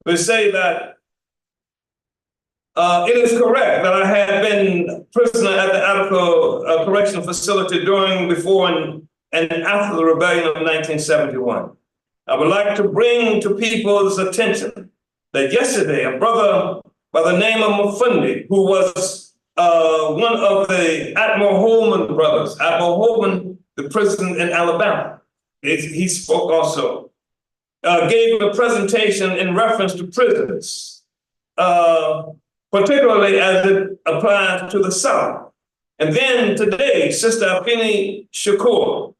They say that it is correct that I had been prisoner at the Attica Correctional Facility during, before, and after the rebellion of 1971. I would like to bring to people's attention that yesterday a brother by the name of Mufundi, who was one of the Admiral Holman brothers, Admiral Holman, the president in Alabama, he spoke also, gave a presentation in reference to prisons, particularly as it applies to the South. And then today, Sister Afeni Shakur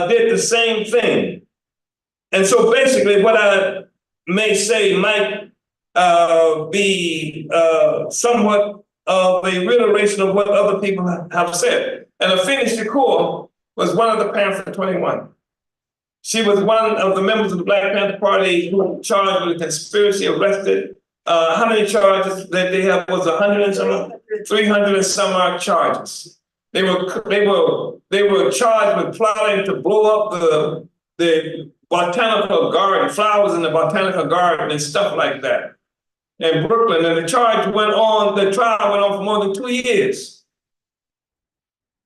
did the same thing. And so basically what I may say might be somewhat of a reiteration of what other people have said. And Afeni Shakur was one of the Panther 21. She was one of the members of the Black Panther Party who were charged with a conspiracy, arrested. How many charges that they have? Was 100 and some, 300 and some odd charges. They were charged with plotting to blow up the botanical garden, flowers in the botanical garden and stuff like that in Brooklyn. And the trial went on for more than 2 years.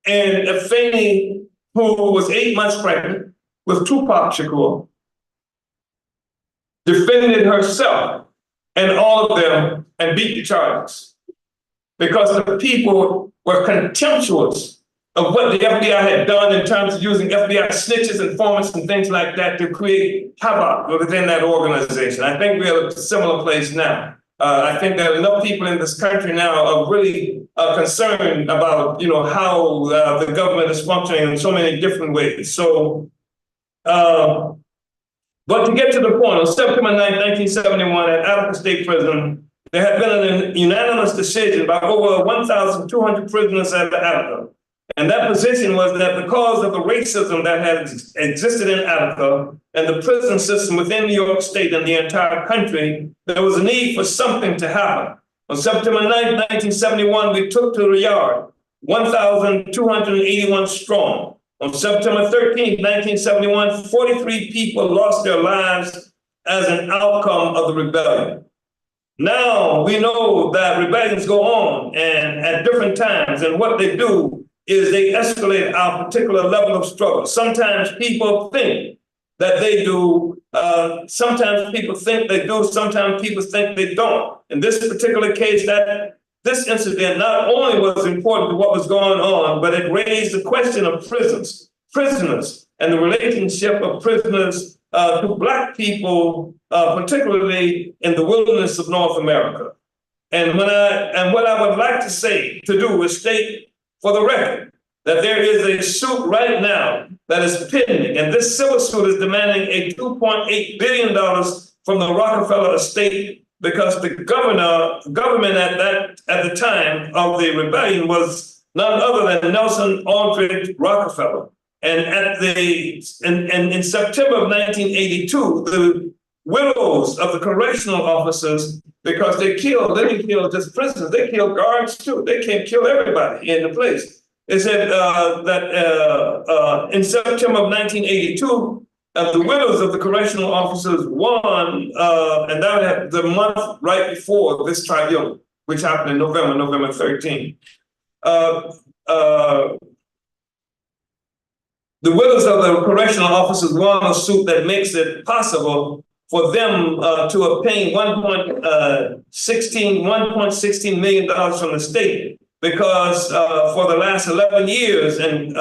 And Afeni, who was 8 months pregnant with Tupac Shakur, defended herself and all of them and beat the charges because the people were contemptuous of what the FBI had done in terms of using FBI snitches, informants, and things like that to create havoc within that organization. I think we're at a similar place now. I think there are enough people in this country now are really concerned about, how the government is functioning in so many different ways. So, but to get to the point, on September 9, 1971, at Attica State Prison, there had been a unanimous decision by over 1,200 prisoners at Attica. And that position was that because of the racism that had existed in Attica and the prison system within New York State and the entire country, there was a need for something to happen. On September 9, 1971, we took to the yard, 1,281 strong. On September 13, 1971, 43 people lost their lives as an outcome of the rebellion. Now we know that rebellions go on and at different times, and what they do is they escalate our particular level of struggle. Sometimes people think that they do. Sometimes people think they do, sometimes people think they don't. In this particular case, this incident not only was important to what was going on, but it raised the question of prisoners, and the relationship of prisoners to Black people, particularly in the wilderness of North America. And what I would like to say to do is state for the record that there is a suit right now that is pending, and this civil suit is demanding a $2.8 billion from the Rockefeller estate, because the government at the time of the rebellion was none other than Nelson Aldrich Rockefeller. And in September of 1982, the widows of the correctional officers, because they didn't kill just prisoners, they killed guards too. They can't kill everybody in the place. They said that in September of 1982, the widows of the correctional officers won, and that was the month right before this tribunal, which happened in November 13. The widows of the correctional officers won a suit that makes it possible for them to obtain $1.16 million from the state, because for the last 11 years and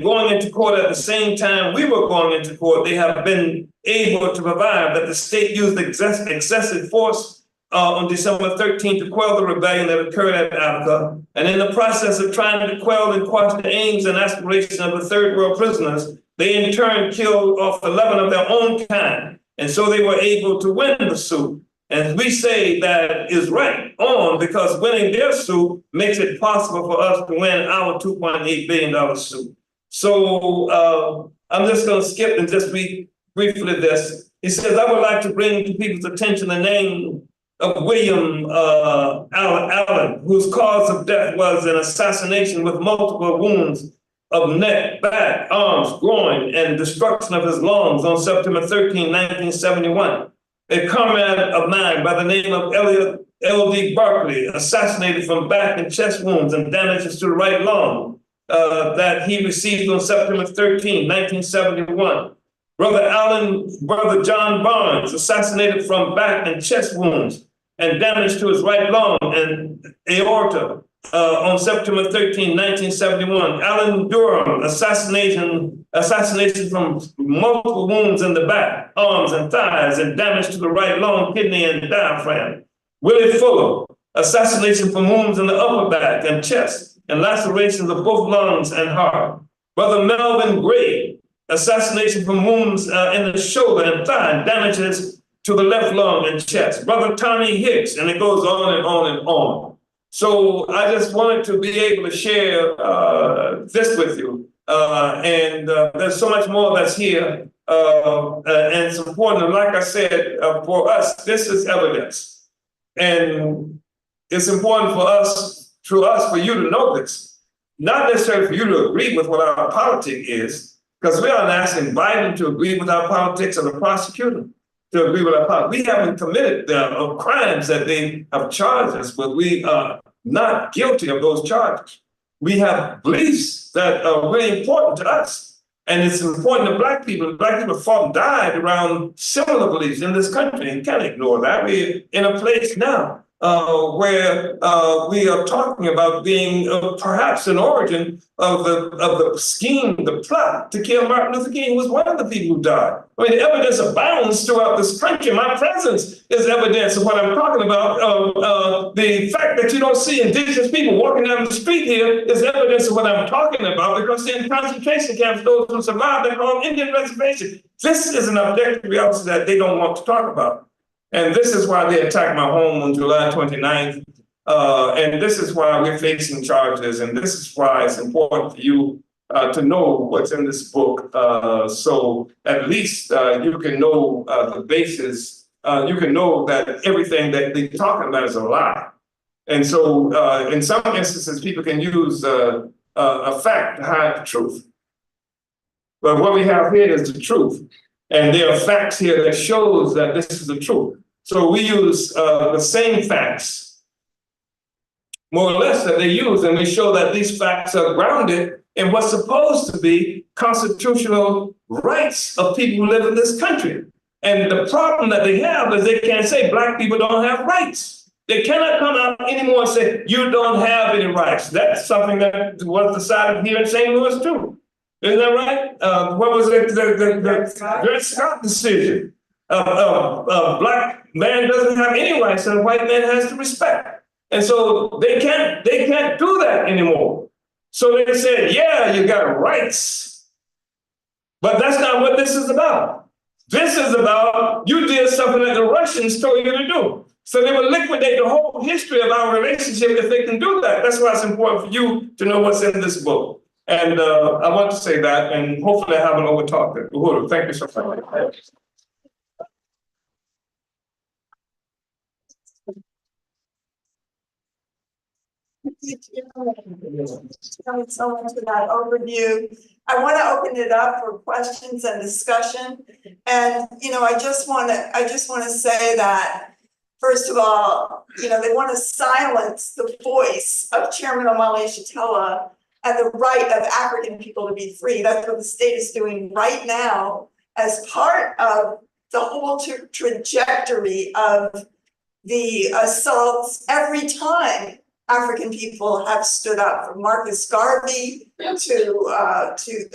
going into court at the same time we were going into court, they have been able to provide that the state used excessive force on December 13th to quell the rebellion that occurred at Attica. And in the process of trying to quell and quash the aims and aspirations of the third world prisoners, they in turn killed off 11 of their own kind. And so they were able to win the suit. And we say that is right on, because winning their suit makes it possible for us to win our $2.8 billion suit. So I'm just going to skip and just read briefly this. He says, I would like to bring to people's attention the name of William Allen, whose cause of death was an assassination with multiple wounds of neck, back, arms, groin, and destruction of his lungs on September 13, 1971. A comrade of mine by the name of Elliot L.D. Barkley, assassinated from back and chest wounds and damages to the right lung that he received on September 13, 1971. Brother John Barnes, assassinated from back and chest wounds and damage to his right lung and aorta on September 13, 1971. Alan Durham, assassination from multiple wounds in the back, arms, and thighs, and damage to the right lung, kidney, and diaphragm. Willie Fuller, assassination from wounds in the upper back and chest, and lacerations of both lungs and heart. Brother Melvin Gray, assassination from wounds in the shoulder and thigh, and damages to the left lung and chest. Brother Tommy Hicks, and it goes on and on and on. So I just wanted to be able to share this with you. And there's so much more that's here. And it's important. And like I said, for us, this is evidence. And it's important for us, for you to know this. Not necessarily for you to agree with what our politic is, because we aren't asking Biden to agree with our politics or the prosecutor to agree with our politics. We haven't committed crimes that they have charged us with. We are not guilty of those charges. We have beliefs that are really important to us. And it's important to Black people. Black people fought and died around similar beliefs in this country, and can't ignore that. We're in a place now where we are talking about being perhaps an origin of the scheme, the plot to kill Martin Luther King, who was one of the people who died. I mean, the evidence abounds throughout this country. My presence is evidence of what I'm talking about. The fact that you don't see indigenous people walking down the street here is evidence of what I'm talking about, because they're in concentration camps, those who survived, they're called Indian reservation. This is an objective reality that they don't want to talk about. And this is why they attacked my home on July 29th. And this is why we're facing charges. And this is why it's important for you to know what's in this book. So at least you can know the basis. You can know that everything that they're talking about is a lie. And so in some instances, people can use a fact to hide the truth. But what we have here is the truth. And there are facts here that shows that this is the truth. So we use the same facts more or less, that they use, and we show that these facts are grounded in what's supposed to be constitutional rights of people who live in this country. And the problem that they have is they can't say Black people don't have rights. They cannot come out anymore and say, you don't have any rights. That's something that was decided here in St. Louis too. Isn't that right? What was it? The Dred Scott decision. A Black man doesn't have any rights and a white man has to respect. And so they can't do that anymore. So they said, yeah, you got rights. But that's not what this is about. This is about you did something that the Russians told you to do. So they will liquidate the whole history of our relationship if they can do that. That's why it's important for you to know what's in this book. And I want to say that, and hopefully I haven't overtalked it. Uhuru, thank you so much. So much for that overview. I want to open it up for questions and discussion. And, I just want to say that, first of all, they want to silence the voice of Chairman Omali Yeshitela and the right of African people to be free. That's what the state is doing right now as part of the whole trajectory of the assaults every time African people have stood up, from Marcus Garvey to,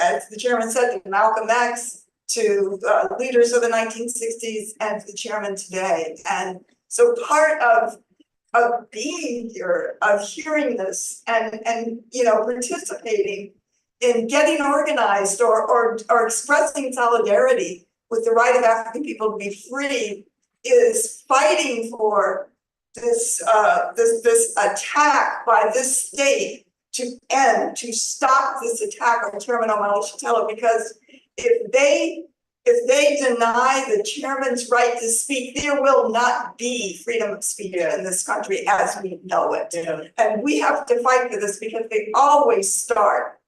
as the chairman said, to Malcolm X, to leaders of the 1960s, and to the chairman today. And so part of being here, of hearing this, and participating in getting organized or expressing solidarity with the right of African people to be free is fighting for this attack by this state to end, to stop this attack on Chairman Omali Yeshitela, because if they deny the chairman's right to speak, there will not be freedom of speech in this country as we know it. Yeah. And we have to fight for this because they always start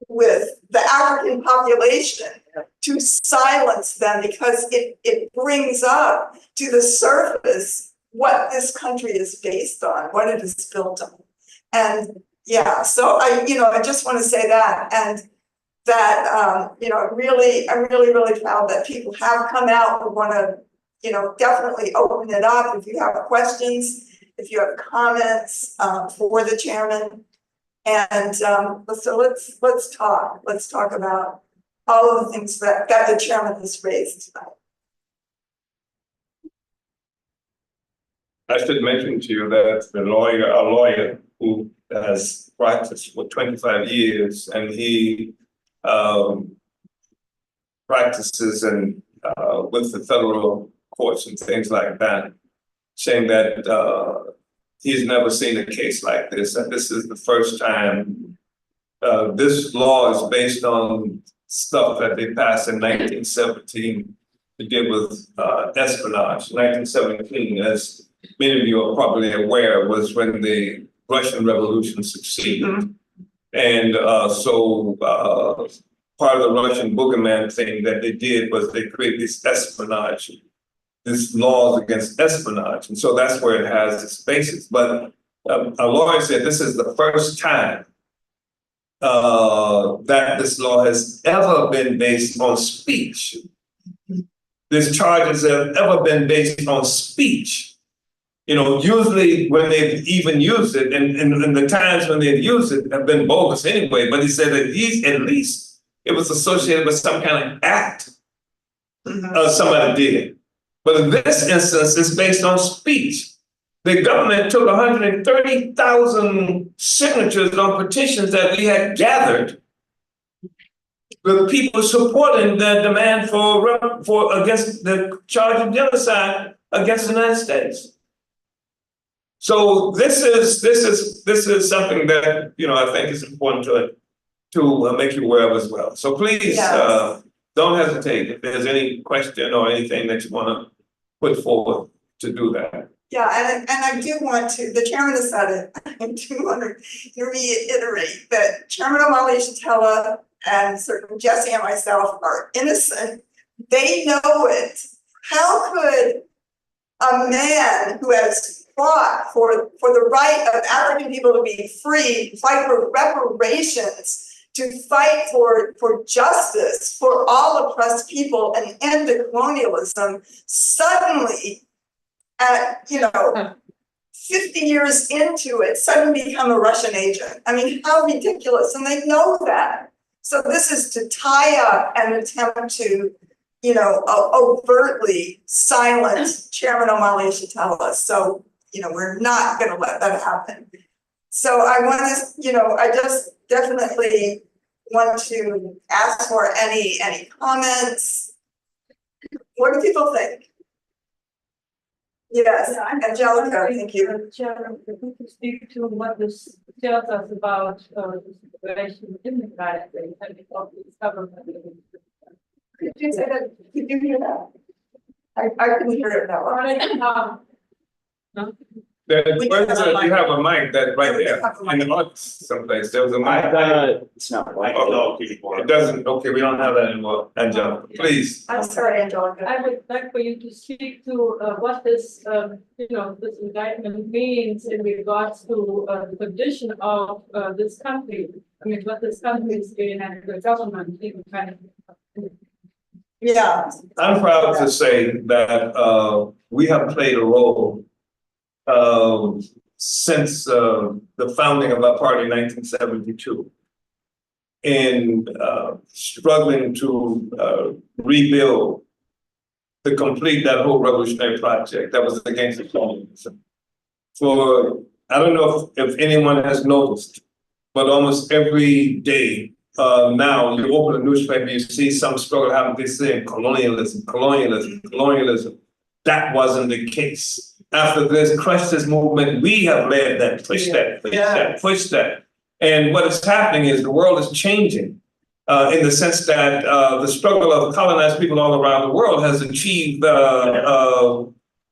with the African population to silence them, because it brings up to the surface what this country is based on, what it is built on. And yeah, so I just want to say that, and that, I'm really proud that people have come out and want to, definitely open it up. If you have questions, if you have comments for the chairman, and so let's talk about all of the things that the chairman has raised tonight. I should mention to you that a lawyer who has practiced for 25 years, and he practices with the federal courts and things like that, saying that he's never seen a case like this, and this is the first time. This law is based on stuff that they passed in 1917 to deal with espionage. 1917, as many of you are probably aware, was when the Russian Revolution succeeded. Mm-hmm. And so part of the Russian boogeyman thing that they did was they created this espionage, this laws against espionage. And so that's where it has its basis. But a lawyer said this is the first time that this law has ever been based on speech. These charges have ever been based on speech. Usually when they've even used it, and the times when they've used it have been bogus anyway, but he said that at least it was associated with some kind of act somebody did. But in this instance, it's based on speech. The government took 130,000 signatures on petitions that we had gathered with people supporting the demand for against the charge of genocide against the United States. So this is something that I think is important to make you aware of as well. So please don't hesitate if there's any question or anything that you want to put forward to do that. Yeah, and I do want to. The chairman has said it. I do want to reiterate that Chairman Omali Yeshitela and certainly Jesse and myself are innocent. They know it. How could a man who has fought for the right of African people to be free, fight for reparations, to fight for justice for all oppressed people and end the colonialism, suddenly at, 50 years into it, suddenly become a Russian agent. I mean, how ridiculous, and they know that. So this is to tie up and attempt to, overtly silence Chairman Omali Yeshitela. So, we're not gonna let that happen. So I want to, I just definitely want to ask for any comments. What do people think? Yes, Angelica, thank you. Chairman, if we could speak to what this tells us about the situation in the United States and of this government. Could you say that? Could you hear that? I couldn't hear it that well. You have a mic that right there in the audience someplace. There was a mic. It's not right. It doesn't. Okay, we don't have that anymore. Angelica, please. I'm sorry, Angelica. I would like for you to speak to what this, this indictment means in regards to the condition of this country. I mean, what this country is in and the government in kind of. Yeah. I'm proud to say that we have played a role since the founding of our party in 1972 in struggling to rebuild, to complete that whole revolutionary project that was against colonialism. For, I don't know if anyone has noticed, but almost every day now you open a newspaper, you see some struggle happening, they say colonialism, colonialism, colonialism. That wasn't the case. After this crush this movement, we have led that, push that. And what is happening is the world is changing in the sense that the struggle of colonized people all around the world has achieved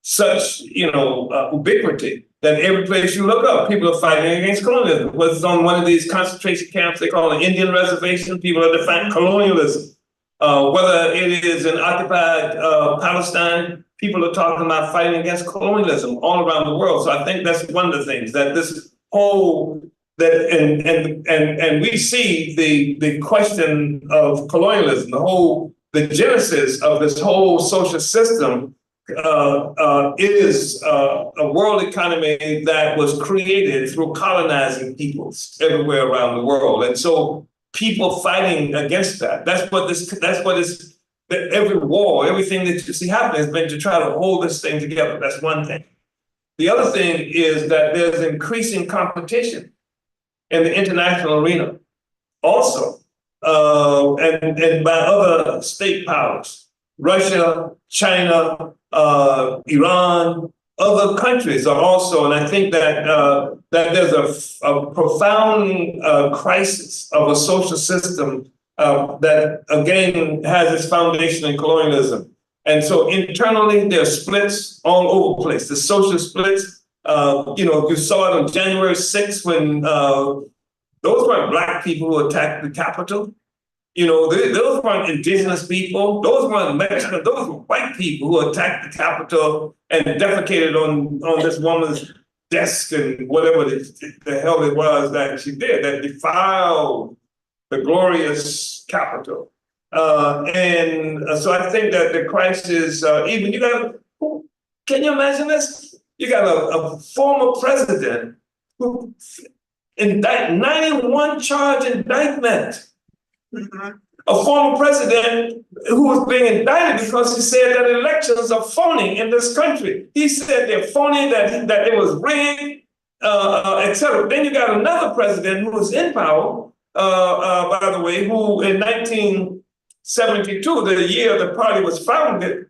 such, ubiquity that every place you look up, people are fighting against colonialism. Whether it's on one of these concentration camps they call an Indian reservation, people are defending colonialism. Whether it is in occupied Palestine, people are talking about fighting against colonialism all around the world. So I think that's one of the things that this whole and we see the question of colonialism, the genesis of this whole social system is a world economy that was created through colonizing peoples everywhere around the world, and so people fighting against that. That's what is. Every war, everything that you see happen has been to try to hold this thing together. That's one thing. The other thing is that there's increasing competition in the international arena also, and by other state powers, Russia, China, Iran, other countries are also, and I think that there's a profound crisis of a social system that again has its foundation in colonialism. And so internally there are splits all over the place. The social splits, you saw it on January 6th when those weren't Black people who attacked the Capitol. Those weren't indigenous people. Those weren't Mexican. Those were white people who attacked the Capitol and defecated on this woman's desk and whatever the hell it was that she did, that defiled the glorious Capitol. And so I think that the crisis, can you imagine this? You got a former president who 91 charge indictment. Mm-hmm. A former president who was being indicted because he said that elections are phony in this country. He said they're phony, that it was rigged, etc. Then you got another president who was in power, by the way, who in 1972, the year the party was founded,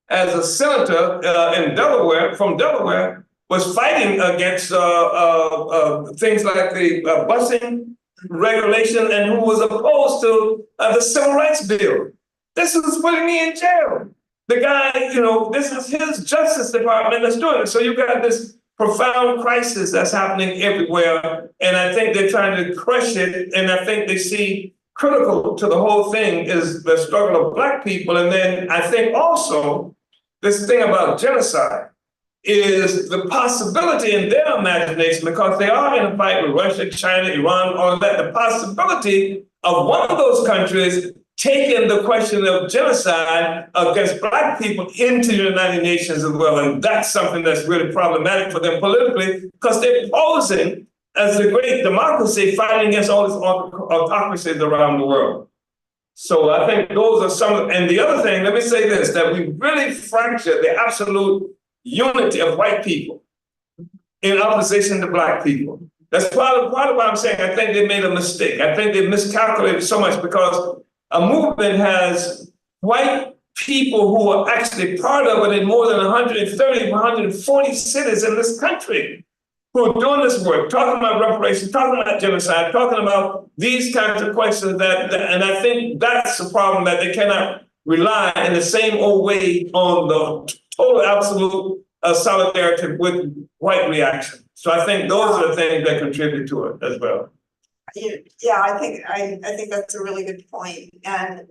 as a senator in Delaware, from Delaware, was fighting against things like the busing regulation and who was opposed to the Civil Rights Bill. This is putting me in jail. The guy, this is his Justice Department that's doing it. So you got this profound crisis that's happening everywhere. And I think they're trying to crush it. And I think they see critical to the whole thing is the struggle of Black people. And then I think also this thing about genocide. is the possibility in their imagination, because they are in a fight with Russia, China, Iran, all of that, the possibility of one of those countries taking the question of genocide against Black people into the United Nations as well. And that's something that's really problematic for them politically, because they're posing as the great democracy fighting against all these autocracies around the world. So I think those are some, and the other thing, let me say this, that we really fractured the absolute unity of white people in opposition to Black people. That's part of what I'm saying. I think they made a mistake. I think they miscalculated so much, because a movement has white people who are actually part of it in more than 130, 140 cities in this country, who are doing this work, talking about reparations, talking about genocide, talking about these kinds of questions and I think that's the problem, that they cannot rely in the same old way on the total absolute solidarity with white reaction. So I think those are the things that contribute to it as well. Yeah, I think that's a really good point. And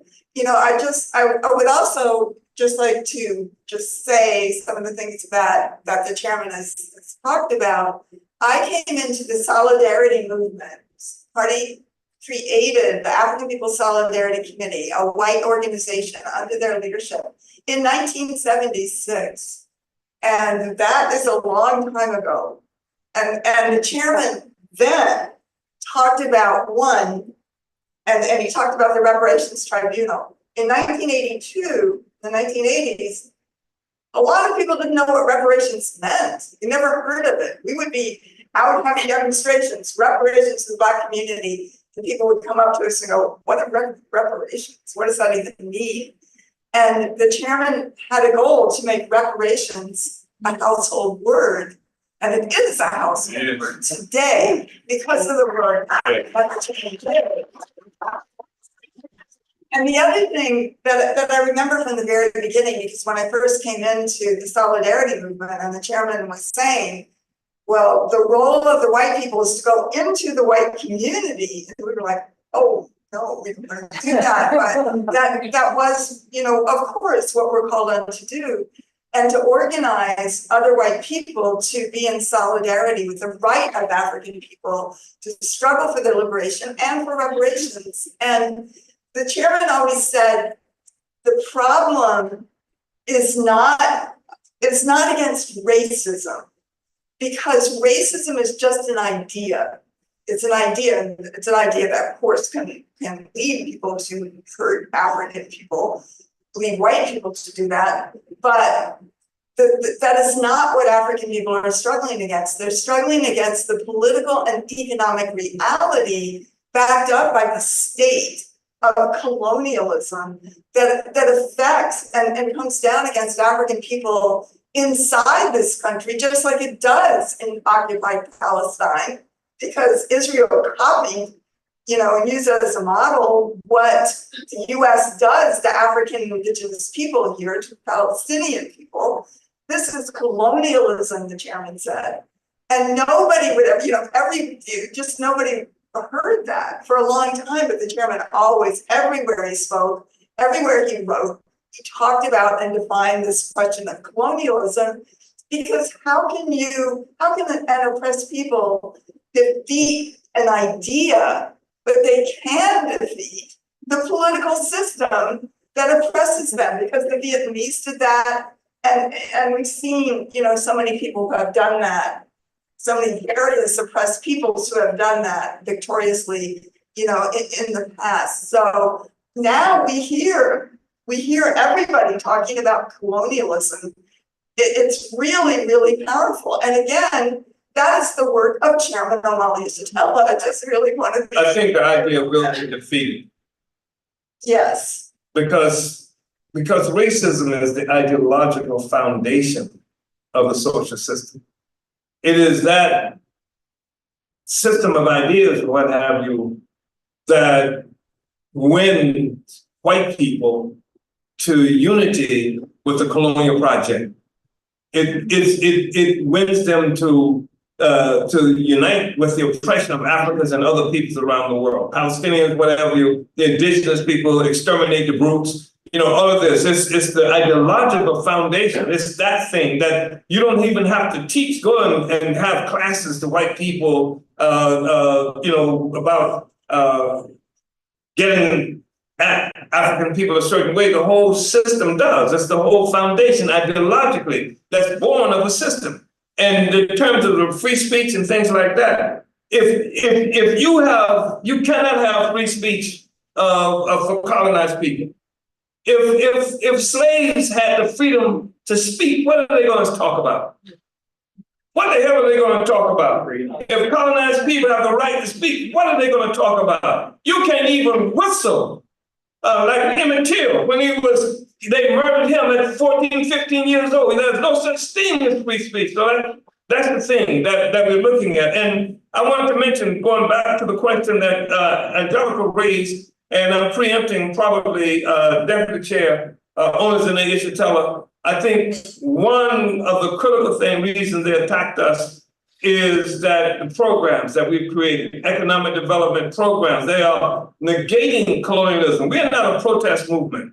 I would also just like to just say some of the things that the chairman has talked about. I came into the Solidarity movement. Party created the African People's Solidarity Committee, a white organization under their leadership, in 1976. And that is a long time ago. And the chairman then talked about and he talked about the Reparations Tribunal. In 1982, the 1980s, a lot of people didn't know what reparations meant. They never heard of it. We would be out having demonstrations, reparations to the Black community, and people would come up to us and go, what are reparations? What does that even mean? And the chairman had a goal to make reparations a household word. And it is a household word today because of the word And the other thing that I remember from the very beginning, because when I first came into the Solidarity movement and the chairman was saying, well, the role of the white people is to go into the white community. And we were like, oh, no, we don't want to do that. But that was, of course, what we're called on to do. And to organize other white people to be in solidarity with the right of African people to struggle for their liberation and for reparations. And the chairman always said, the problem is not against racism, because racism is just an idea. It's an idea that, of course, can lead people to hurt African people, lead white people to do that. But that is not what African people are struggling against. They're struggling against the political and economic reality backed up by the state of colonialism that affects and comes down against African people inside this country, just like it does in occupied Palestine, because Israel copied, and used as a model what the US does to African indigenous people here, to Palestinian people. This is colonialism, the chairman said. And nobody would have, nobody heard that for a long time, but the chairman always, everywhere he spoke, everywhere he wrote, he talked about and defined this question of colonialism, because how can an oppressed people defeat an idea, but they can defeat the political system that oppresses them, because the Vietnamese did that, and we've seen, so many people who have done that, so many various oppressed peoples who have done that victoriously, in the past. So now we hear everybody talking about colonialism. It's really, really powerful. And again, that is the work of Chairman Omali Yeshitela. I just really wanted to. I think the idea will be defeated. Yes. Because racism is the ideological foundation of the social system. It is that system of ideas, what have you, that wins white people to unity with the colonial project. It wins them to unite with the oppression of Africans and other peoples around the world, Palestinians, whatever you, the indigenous people, exterminate the brutes, all of this. It's the ideological foundation. It's that thing that you don't even have to teach. Go and have classes to white people, about getting at African people a certain way. The whole system does. It's the whole foundation ideologically that's born of a system. And in terms of the free speech and things like that, if you cannot have free speech for colonized people. If slaves had the freedom to speak, what are they going to talk about? What the hell are they going to talk about? If colonized people have the right to speak, what are they going to talk about? You can't even whistle. Like Emmett Till, when they murdered him at 14, 15 years old. There's no such thing as free speech. So that's the thing that we're looking at. And I wanted to mention, going back to the question that Angelica raised, and I'm preempting probably Deputy Chair Omali Yeshitela. I think one of the critical reasons they attacked us is that the programs that we've created, economic development programs, they are negating colonialism. We are not a protest movement.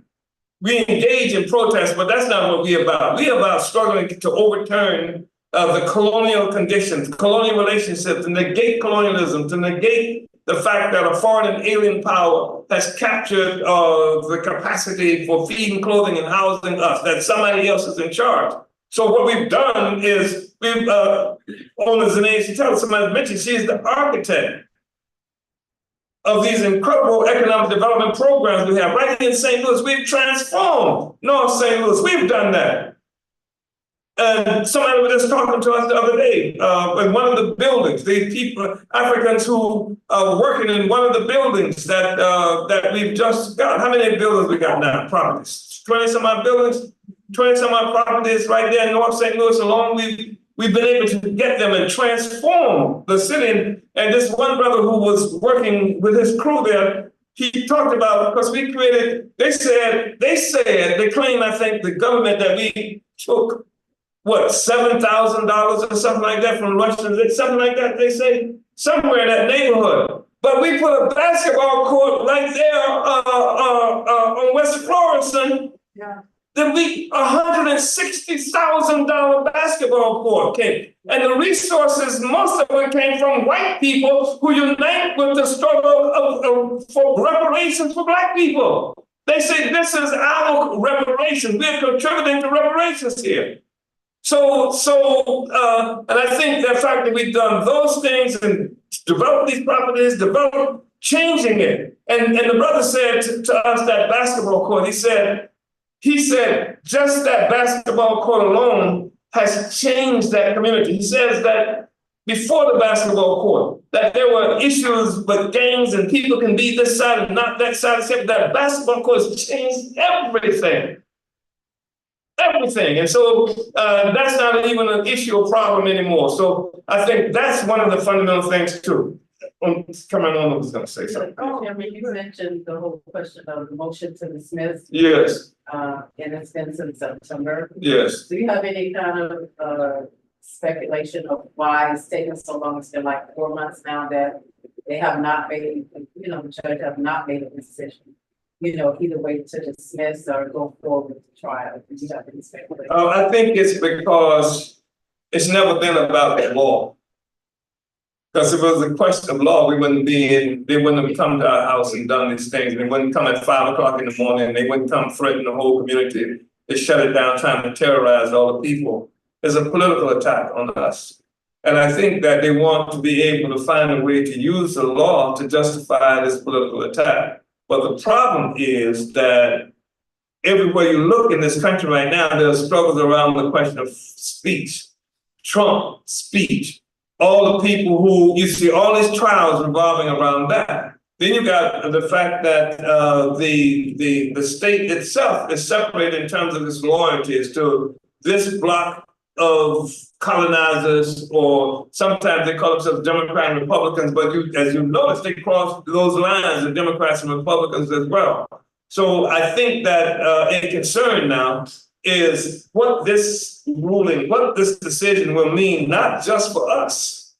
We engage in protest, but that's not what we're about. We're about struggling to overturn the colonial conditions, colonial relationships, to negate colonialism, to negate the fact that a foreign and alien power has captured the capacity for feeding, clothing, and housing us, that somebody else is in charge. So what we've done is we've, Omali Yeshitela, somebody mentioned, she is the architect of these incredible economic development programs we have right here in St. Louis. We've transformed North St. Louis. We've done that. And somebody was just talking to us the other day in one of the buildings. These people, Africans who are working in one of the buildings that we've just got. How many buildings we got now? Properties, 20 some odd buildings, 20 some odd properties right there in North St. Louis alone. We've been able to get them and transform the city. And this one brother who was working with his crew there, he talked about, because we created, they claim, I think, the government that we took, what, $7,000 or something like that from Russians, something like that, they say, somewhere in that neighborhood. But we put a basketball court right there on West Florissant. Yeah. Then $160,000 basketball court came. And the resources, most of it came from white people who unite with the struggle for reparations for Black people. They say this is our reparations. We're contributing to reparations here. So, and I think the fact that we've done those things and developed these properties, changing it. And the brother said to us that basketball court, he said, just that basketball court alone has changed that community. He says that before the basketball court, that there were issues with gangs and people can be this side and not that side, except that basketball court has changed everything. Everything. And so that's not even an issue or problem anymore. So I think that's one of the fundamental things too. Chairman Omali was going to say something. Oh, Chairman, you mentioned the whole question of the motion to dismiss. Yes. And it's been since September. Yes. Do you have any kind of speculation of why it's taken so long? It's been like 4 months now that they have not made, the judge have not made a decision. Either way to dismiss or go forward with the trial. Do you have any speculation? I think it's because it's never been about the law. Because if it was a question of law, they wouldn't have come to our house and done these things. They wouldn't come at 5 o'clock in the morning. They wouldn't come threatening the whole community. They shut it down, trying to terrorize all the people. It's a political attack on us. And I think that they want to be able to find a way to use the law to justify this political attack. But the problem is that everywhere you look in this country right now, there are struggles around the question of speech, Trump speech. All the people who, you see all these trials revolving around that. Then you got the fact that the state itself is separated in terms of its loyalties to this block of colonizers, or sometimes they call themselves Democrats and Republicans, but as you notice, they cross those lines of Democrats and Republicans as well. So I think that a concern now is what this ruling, what this decision will mean, not just for us,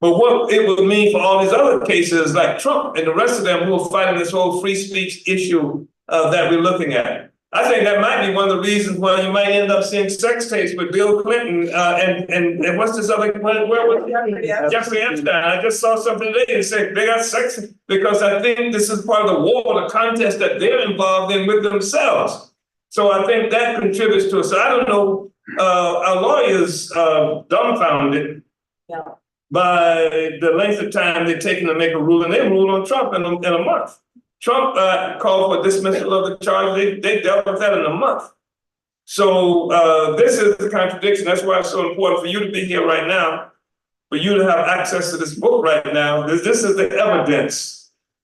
but what it will mean for all these other cases like Trump and the rest of them who are fighting this whole free speech issue that we're looking at. I think that might be one of the reasons why you might end up seeing sex tapes with Bill Clinton and what's this other, where was Jeffrey Epstein. I just saw something today that said they got sex because I think this is part of the war, the contest that they're involved in with themselves. So I think that contributes to it. So I don't know, our lawyers dumbfounded by the length of time they're taking to make a ruling. They ruled on Trump in a month. Trump called for dismissal of the charge. They dealt with that in a month. So this is the contradiction. That's why it's so important for you to be here right now, for you to have access to this book right now. This is the evidence.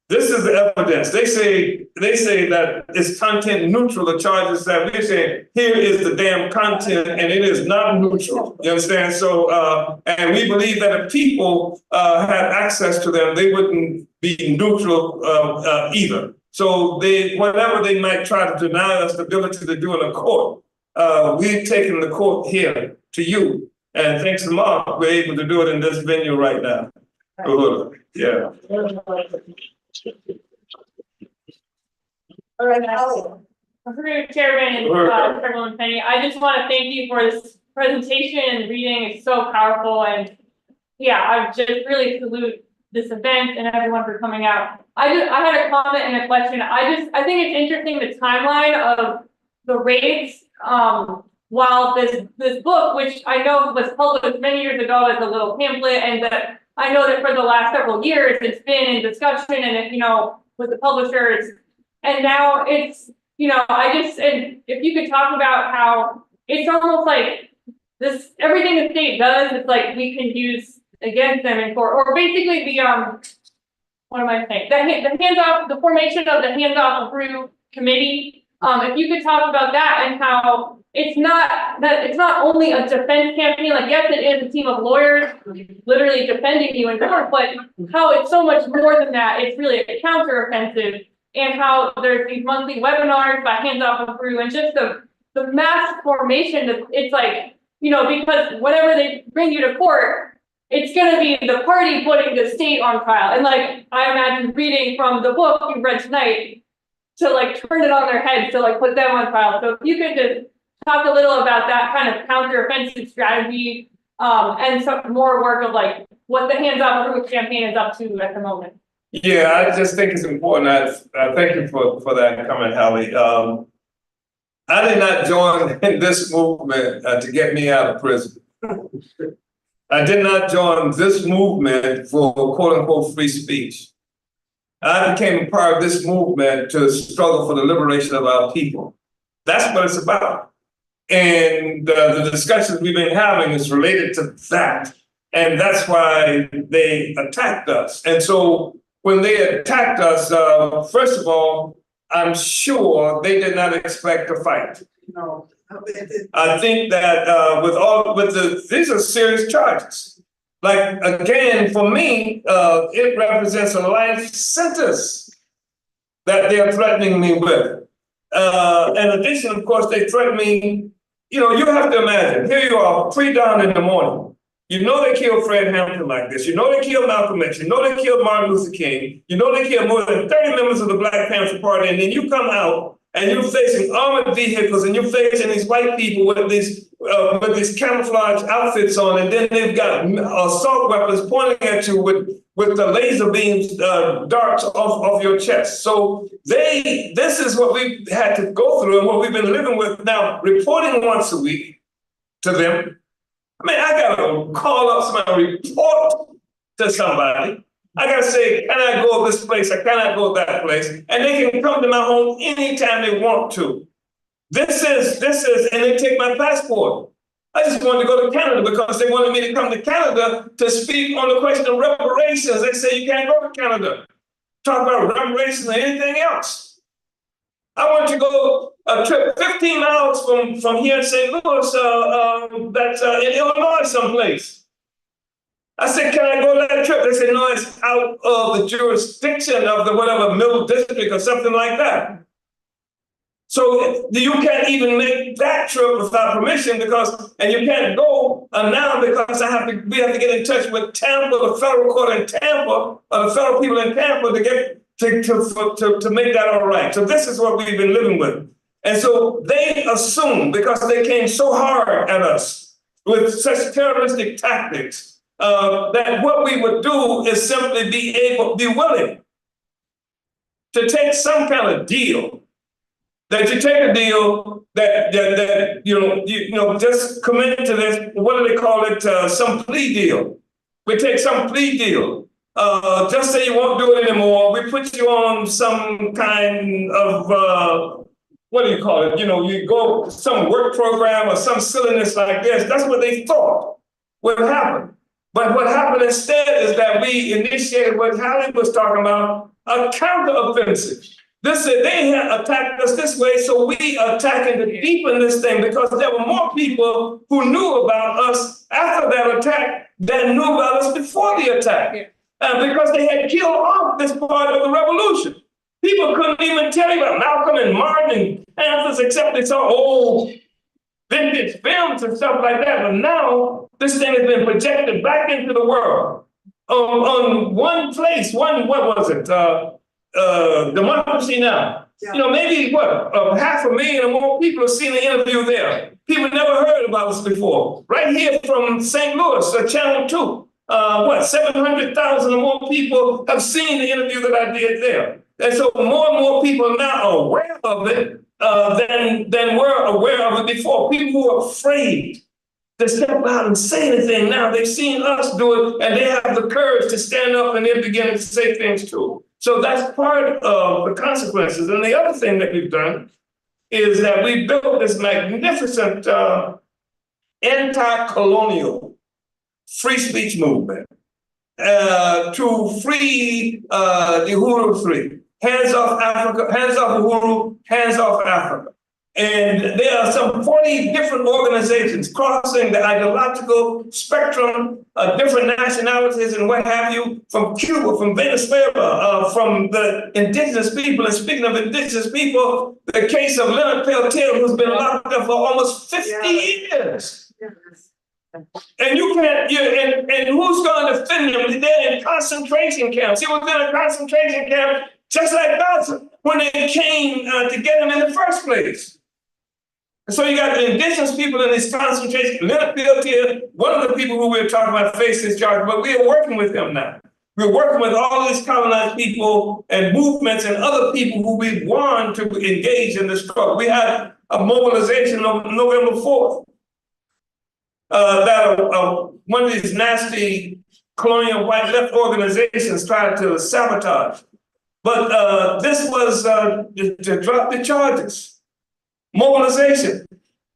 This is the evidence. They say that it's content neutral, the charges that we're saying, here is the damn content, and it is not neutral. You understand? So, and we believe that if people had access to them, they wouldn't be neutral either. So whatever they might try to deny us the ability to do in a court, we've taken the court here to you. And thanks to Mark, we're able to do it in this venue right now. Yeah. All right, Holly. Chairman and Chairwoman Penny, I just want to thank you for this presentation and reading. It's so powerful, and yeah, I just really salute this event and everyone for coming out. I had a comment and a question. I think it's interesting the timeline of the raids. While this book, which I know was published many years ago as a little pamphlet, and that I know that for the last several years it's been in discussion and with the publishers, and now it's and if you could talk about how it's almost like this, everything the state does, it's like we can use against them in court, or basically the what am I saying? The hands-off, the formation of the hands-off approve committee. If you could talk about that and how it's not only a defense campaign, like yes, it is a team of lawyers literally defending you in court, but how it's so much more than that. It's really a counteroffensive, and how there's these monthly webinars by Hands Off Approve, and just the mass formation. It's like, because whenever they bring you to court, it's going to be the party putting the state on trial. And like, I imagine reading from the book you read tonight to like turn it on their heads to like put them on trial. So if you could just talk a little about that kind of counteroffensive strategy, and some more work of like what the Hands Off Approve campaign is up to at the moment. Yeah, I just think it's important. I thank you for that comment, Hallie. I did not join this movement to get me out of prison. I did not join this movement for quote unquote free speech. I became a part of this movement to struggle for the liberation of our people. That's what it's about. And the discussions we've been having is related to that. And that's why they attacked us. And so when they attacked us, first of all, I'm sure they did not expect to fight. No. I think that these are serious charges. Like, again, for me, it represents a life sentence that they're threatening me with. In addition, of course, they threaten me. You have to imagine, here you are, pre-dawn in the morning. You know they killed Fred Hampton like this. You know they killed Malcolm X. You know they killed Martin Luther King. You know they killed more than 30 members of the Black Panther Party. And then you come out and you're facing armored vehicles and you're facing these white people with these camouflage outfits on. And then they've got assault weapons pointing at you with the laser beams, darts off your chest. So this is what we had to go through and what we've been living with now, reporting once a week to them. I mean, I gotta call up somebody, report to somebody. I gotta say, can I go this place? I cannot go that place. And they can come to my home anytime they want to. This is, and they take my passport. I just wanted to go to Canada because they wanted me to come to Canada to speak on the question of reparations. They say you can't go to Canada. Talk about reparations or anything else. I want to go a trip 15 miles from here in St. Louis, that's in Illinois someplace. I said, can I go that trip? They said, no, it's out of the jurisdiction of the whatever middle district or something like that. So you can't even make that trip without permission and you can't go now because we have to get in touch with Tampa, the federal court in Tampa, or the federal people in Tampa to get to make that all right. So this is what we've been living with. And so they assume, because they came so hard at us with such terroristic tactics, that what we would do is simply be willing to take some kind of deal. That you take a deal that just commit to this. What do they call it? Some plea deal. We take some plea deal. Just say you won't do it anymore. We put you on some kind of what do you call it? You go some work program or some silliness like this. That's what they thought would happen. But what happened instead is that we initiated what Hallie was talking about, a counteroffensive. They had attacked us this way, so we attacking to deepen this thing, because there were more people who knew about us after that attack than knew about us before the attack. Because they had killed off this part of the revolution. People couldn't even tell you about Malcolm and Martin and Panthers, except they saw old vintage films and stuff like that. But now this thing has been projected back into the world. On one place, what was it? Democracy Now! Yeah. Maybe 500,000 or more people have seen the interview there. People never heard about us before. Right here from St. Louis, Channel 2. 700,000 or more people have seen the interview that I did there. And so more and more people now are aware of it than were aware of it before. People who are afraid to step out and say anything now, they've seen us do it, and they have the courage to stand up and they're beginning to say things too. So that's part of the consequences. And the other thing that we've done is that we built this magnificent anti-colonial free speech movement to free the Uhuru 3. Hands off Africa, hands off Uhuru, hands off Africa. And there are some 40 different organizations crossing the ideological spectrum, different nationalities and what have you, from Cuba, from Venezuela, from the indigenous people. And speaking of indigenous people, the case of Leonard Peltier, who's been locked up for almost 50 years. And you can't, and who's going to defend him? They're in concentration camps. He was in a concentration camp just like us when they came to get him in the first place. And so you got the indigenous people in this concentration. Leonard Peltier, one of the people who we were talking about, faced this charge, but we are working with him now. We're working with all of these colonized people and movements and other people who we want to engage in this struggle. We had a mobilization on November 4th. That one of these nasty colonial white left organizations tried to sabotage. But this was to drop the charges. Mobilization,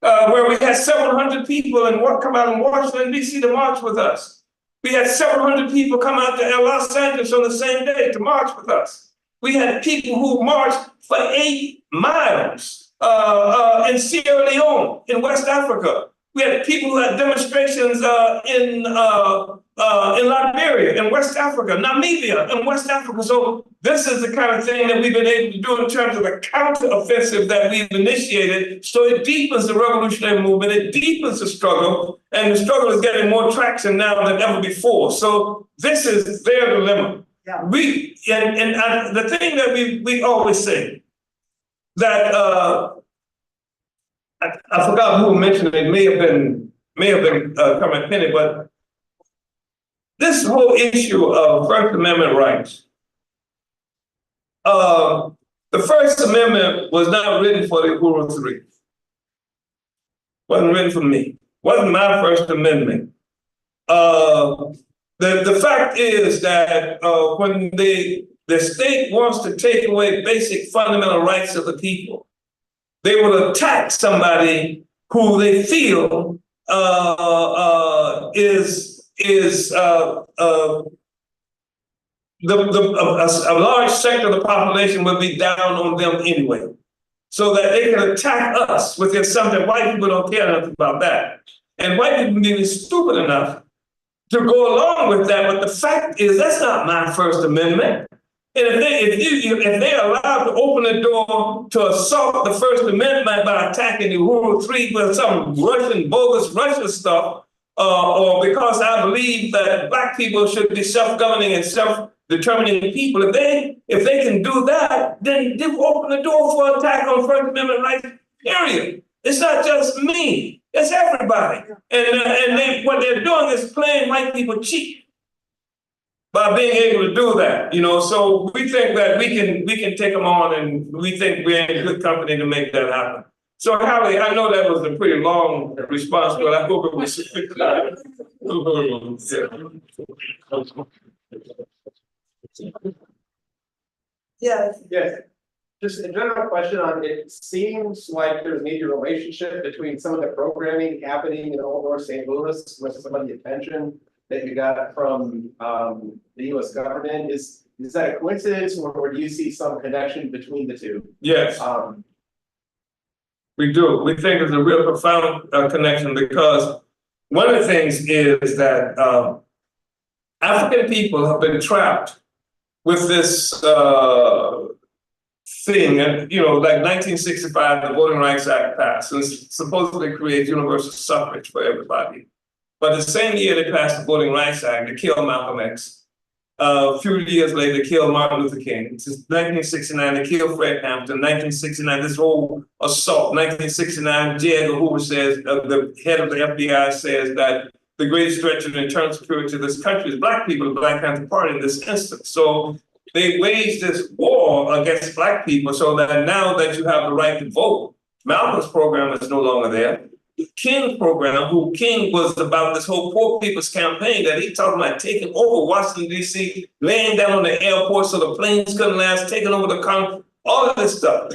where we had several hundred people and come out in Washington, D.C. to march with us. We had several hundred people come out to Los Angeles on the same day to march with us. We had people who marched for 8 miles in Sierra Leone, in West Africa. We had people who had demonstrations in Liberia, in West Africa, Namibia, in West Africa. So this is the kind of thing that we've been able to do in terms of a counteroffensive that we've initiated. So it deepens the revolutionary movement, it deepens the struggle, and the struggle is getting more traction now than ever before. So this is their dilemma. Yeah. The thing that we always say, that I forgot who mentioned it, may have been Chairman Penny, but this whole issue of First Amendment rights. The First Amendment was not written for the Uhuru 3. Wasn't written for me. Wasn't my First Amendment. The fact is that when the state wants to take away basic fundamental rights of the people, they will attack somebody who they feel is a large sector of the population will be down on them anyway, so that they can attack us with something. White people don't care enough about that, and white people may be stupid enough to go along with that. But the fact is, that's not my First Amendment. And if they're allowed to open the door to assault the First Amendment by attacking the Uhuru 3 with some bogus Russian stuff, or because I believe that Black people should be self-governing and determining people. If they can do that, then they've opened the door for attack on First Amendment rights, period. It's not just me, it's everybody. And what they're doing is playing white people cheap by being able to do that, so we think that we can take them on, and we think we're in good company to make that happen. So Hallie, I know that was a pretty long response, but I hope it was sufficient. Yes. Yes. Just a general question on, it seems like there's maybe a relationship between some of the programming happening in Old North St. Louis with some of the attention that you got from the US government. Is that a coincidence, or do you see some connection between the two? Yes. We do. We think it's a real profound connection, because one of the things is that African people have been trapped with this thing, and like 1965, the Voting Rights Act passed, and it's supposedly creates universal suffrage for everybody. But the same year they passed the Voting Rights Act, they killed Malcolm X. A few years later, they killed Martin Luther King. Since 1969, they killed Fred Hampton. 1969, this whole assault. 1969, J. Edgar Hoover says, the head of the FBI says that the greatest threat to the internal security of this country is Black people, the Black Panther Party in this instance. So they waged this war against Black people, so that now that you have the right to vote, Malcolm's program is no longer there. King's program, who King was about this whole poor people's campaign that he talking about taking over Washington, D.C., laying down on the airport so the planes couldn't last, taking over the country, all of this stuff,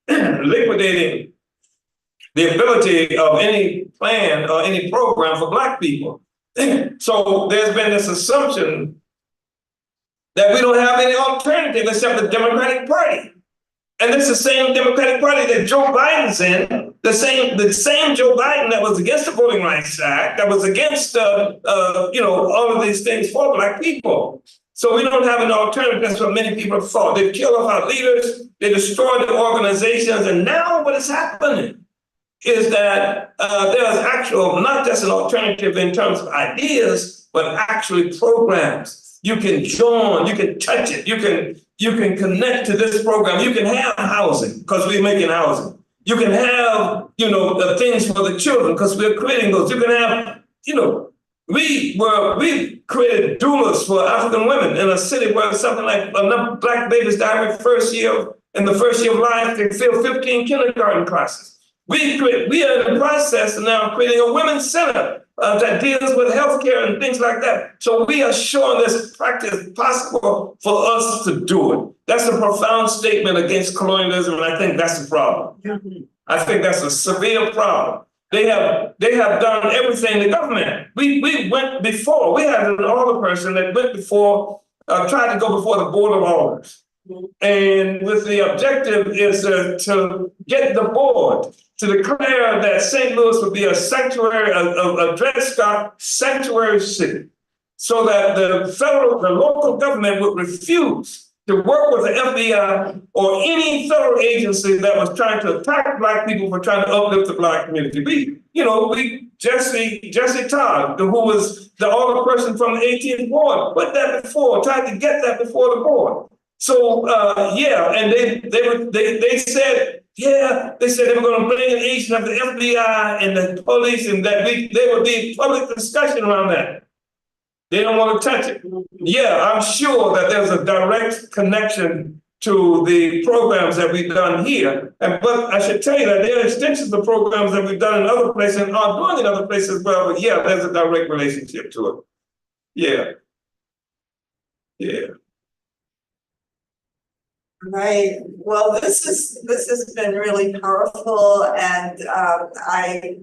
liquidating the ability of any plan or any program for Black people. So there's been this assumption that we don't have any alternative except the Democratic Party. And it's the same Democratic Party that Joe Biden's in, the same Joe Biden that was against the Voting Rights Act, that was against, all of these things for Black people. So we don't have an alternative. That's what many people have thought. They kill off our leaders, they destroy the organizations, and now what is happening is that there's actual, not just an alternative in terms of ideas, but actually programs. You can join, you can touch it, you can connect to this program. You can have housing because we're making housing. You can have, the things for the children because we're creating those. You can have, we created doulas for African women in a city where something like enough Black babies die in the first year of life. They fill 15 kindergarten classes. We are in the process of now creating a women's center that deals with healthcare and things like that. So we are showing this practice possible for us to do it. That's a profound statement against colonialism, and I think that's the problem. I think that's a severe problem. They have done everything, the government. We went before. We had an alderperson that went before, tried to go before the Board of Alders. And with the objective is to get the board to declare that St. Louis would be a sanctuary, a Dred Scott sanctuary city, so that the local government would refuse to work with the FBI or any federal agency that was trying to attack Black people for trying to uplift the Black community. Jesse Todd, who was the alderperson from the 18th Ward, put that before, tried to get that before the board. So and they said they were going to bring an agent of the FBI and the police, and that there would be public discussion around that. They don't want to touch it. Yeah, I'm sure that there's a direct connection to the programs that we've done here. But I should tell you that there are extensions of programs that we've done in other places and are doing in other places as well. But yeah, there's a direct relationship to it. Yeah. Right. Well, this has been really powerful, and I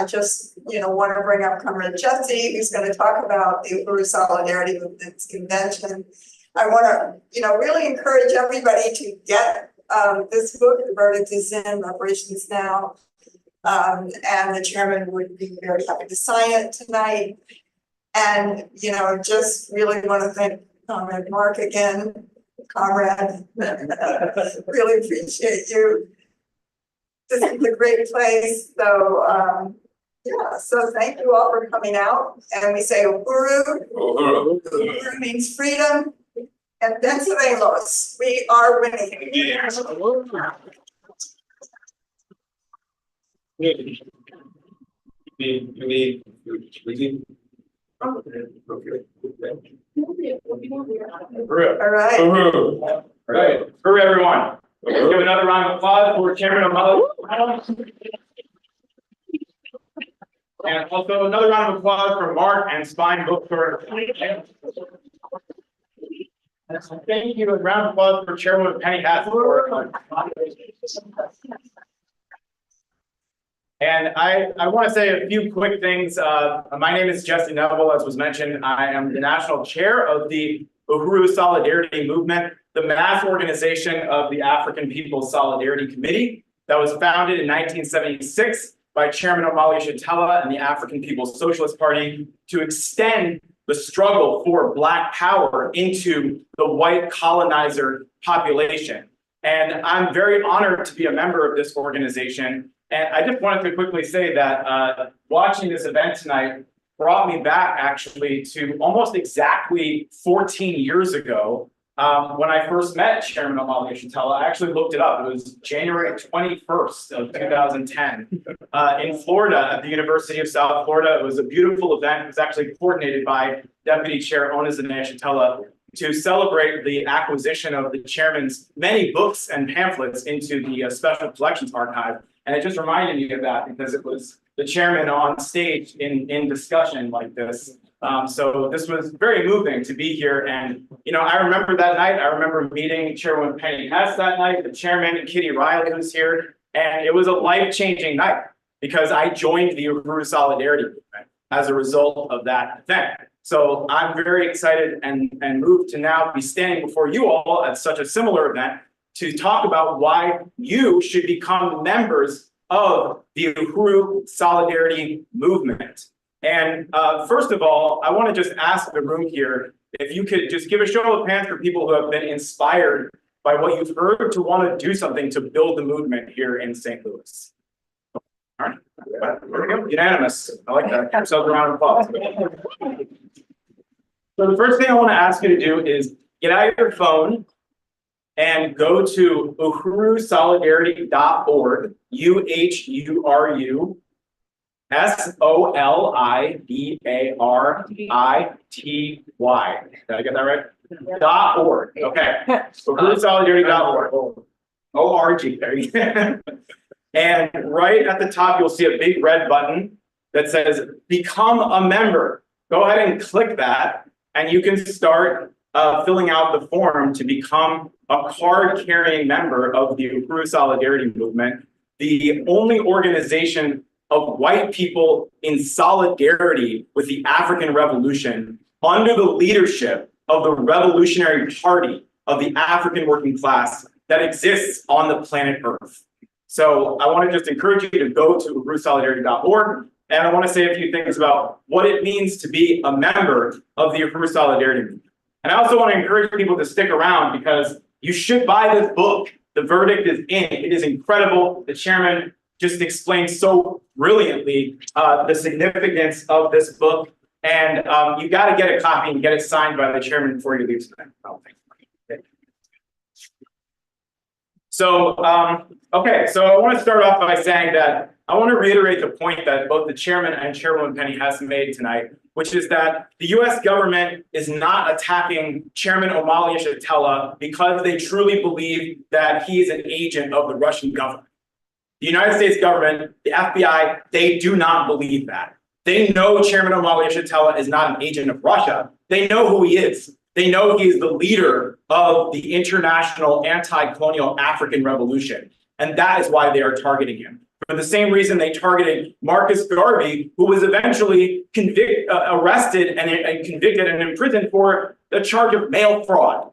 just want to bring up Comrade Jesse, who's going to talk about the Uhuru Solidarity Movement's convention. I want to really encourage everybody to get this book. The verdict is in, Reparations Now, and the chairman would be very happy to sign it tonight. And just really want to thank Comrade Mark again. Comrade, really appreciate you. This is a great place. So Yeah, so thank you all for coming out, and we say Uhuru. Uhuru. Uhuru means freedom, and Vencedemos, we are winning. Yes. You need. Okay. All right. Uhuru. Right, for everyone. Let's give another round of applause for Chairman Omali. And also another round of applause for Mark and Spine Bookstore. Thank you, a round of applause for Chairwoman Penny Hathaway. And I want to say a few quick things. My name is Jesse Neville, as was mentioned. I am the national chair of the Uhuru Solidarity Movement, the mass organization of the African People's Solidarity Committee that was founded in 1976 by Chairman Omali Yeshitela and the African People's Socialist Party to extend the struggle for Black power into the white colonizer population. And I'm very honored to be a member of this organization. And I just wanted to quickly say that watching this event tonight brought me back actually to almost exactly 14 years ago when I first met Chairman Omali Yeshitela. I actually looked it up. It was January 21st of 2010 in Florida at the University of South Florida. It was a beautiful event. It was actually coordinated by Deputy Chair Onizane Yeshitela to celebrate the acquisition of the chairman's many books and pamphlets into the Special Collections Archive. And it just reminded me of that because it was the chairman on stage in discussion like this. So this was very moving to be here. And, you know, I remember that night. I remember meeting Chairwoman Penny Hess that night, the chairman, and Kitty Riley was here. And it was a life-changing night because I joined the Uhuru Solidarity Movement as a result of that event. So I'm very excited and moved to now be standing before you all at such a similar event to talk about why you should become members of the Uhuru Solidarity Movement. And first of all, I want to just ask the room here, if you could just give a show of hands for people who have been inspired by what you've heard to want to do something to build the movement here in St. Louis. All right, there we go, unanimous. I like that. Give yourselves a round of applause. So the first thing I want to ask you to do is get out of your phone and go to uhurusolidarity.org, UHURU-SOLIDARITY. Did I get that right? Yeah. .org. Okay. uhurusolidarity.org. O-R-G. There you go. And right at the top, you'll see a big red button that says Become a Member. Go ahead and click that, and you can start filling out the form to become a card-carrying member of the Uhuru Solidarity Movement, the only organization of white people in solidarity with the African Revolution under the leadership of the Revolutionary Party of the African working class that exists on the planet Earth. So I want to just encourage you to go to uhurusolidarity.org, and I want to say a few things about what it means to be a member of the Uhuru Solidarity Movement. And I also want to encourage people to stick around because you should buy this book. The verdict is in. It is incredible. The chairman just explained so brilliantly the significance of this book. And you got to get a copy and get it signed by the chairman before you leave tonight. Oh, thank you. So, okay, so I want to start off by saying that I want to reiterate the point that both the chairman and Chairwoman Penny Hess made tonight, which is that the US government is not attacking Chairman Omali Yeshitela because they truly believe that he is an agent of the Russian government. The United States government, the FBI, they do not believe that. They know Chairman Omali Yeshitela is not an agent of Russia. They know who he is. They know he is the leader of the international anti-colonial African revolution. And that is why they are targeting him. For the same reason they targeted Marcus Garvey, who was eventually arrested and convicted and imprisoned for the charge of mail fraud.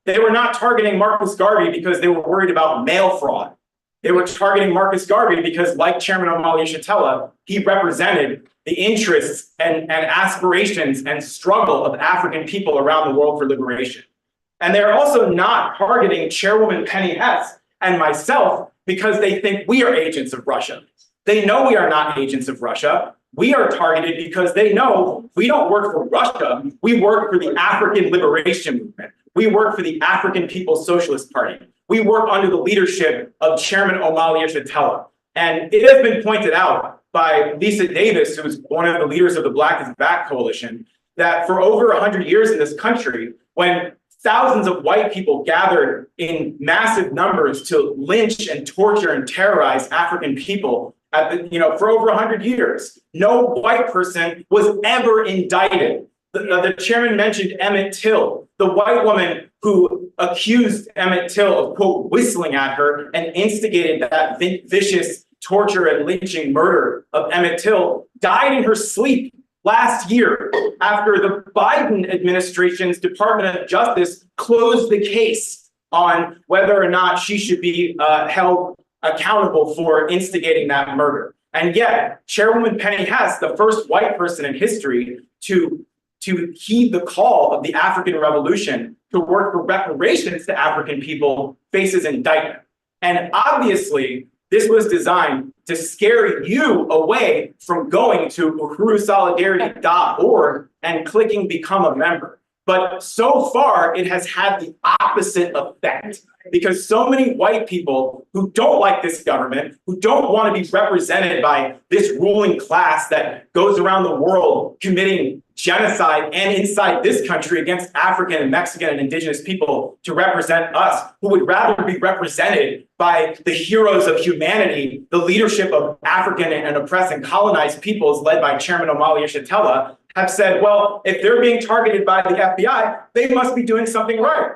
They were not targeting Marcus Garvey because they were worried about mail fraud. They were targeting Marcus Garvey because, like Chairman Omali Yeshitela, he represented the interests and aspirations and struggle of African people around the world for liberation. And they're also not targeting Chairwoman Penny Hess and myself because they think we are agents of Russia. They know we are not agents of Russia. We are targeted because they know we don't work for Russia. We work for the African Liberation Movement. We work for the African People's Socialist Party. We work under the leadership of Chairman Omali Yeshitela. And it has been pointed out by Lisa Davis, who's one of the leaders of the Black is Back coalition, that for over 100 years in this country, when thousands of white people gathered in massive numbers to lynch and torture and terrorize African people for over 100 years, no white person was ever indicted. The chairman mentioned Emmett Till, the white woman who accused Emmett Till of, quote, whistling at her and instigated that vicious torture and lynching murder of Emmett Till, died in her sleep last year after the Biden administration's Department of Justice closed the case on whether or not she should be held accountable for instigating that murder. And yet, Chairwoman Penny Hess, the first white person in history to heed the call of the African Revolution to work for reparations to African people, faces indictment. And obviously, this was designed to scare you away from going to uhurusolidarity.org and clicking become a member. But so far, it has had the opposite effect, because so many white people who don't like this government, who don't want to be represented by this ruling class that goes around the world committing genocide and inside this country against African and Mexican and indigenous people to represent us, who would rather be represented by the heroes of humanity, the leadership of African and oppressed and colonized peoples led by Chairman Omali Yeshitela, have said, well, if they're being targeted by the FBI, they must be doing something right.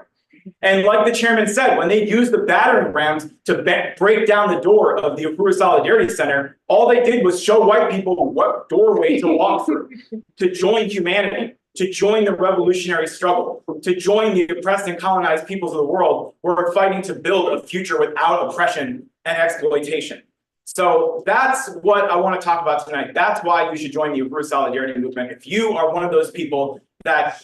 And like the chairman said, when they used the battering rams to break down the door of the Uhuru Solidarity Center, all they did was show white people what doorway to walk through, to join humanity, to join the revolutionary struggle, to join the oppressed and colonized peoples of the world who are fighting to build a future without oppression and exploitation. So that's what I want to talk about tonight. That's why you should join the Uhuru Solidarity Movement. If you are one of those people that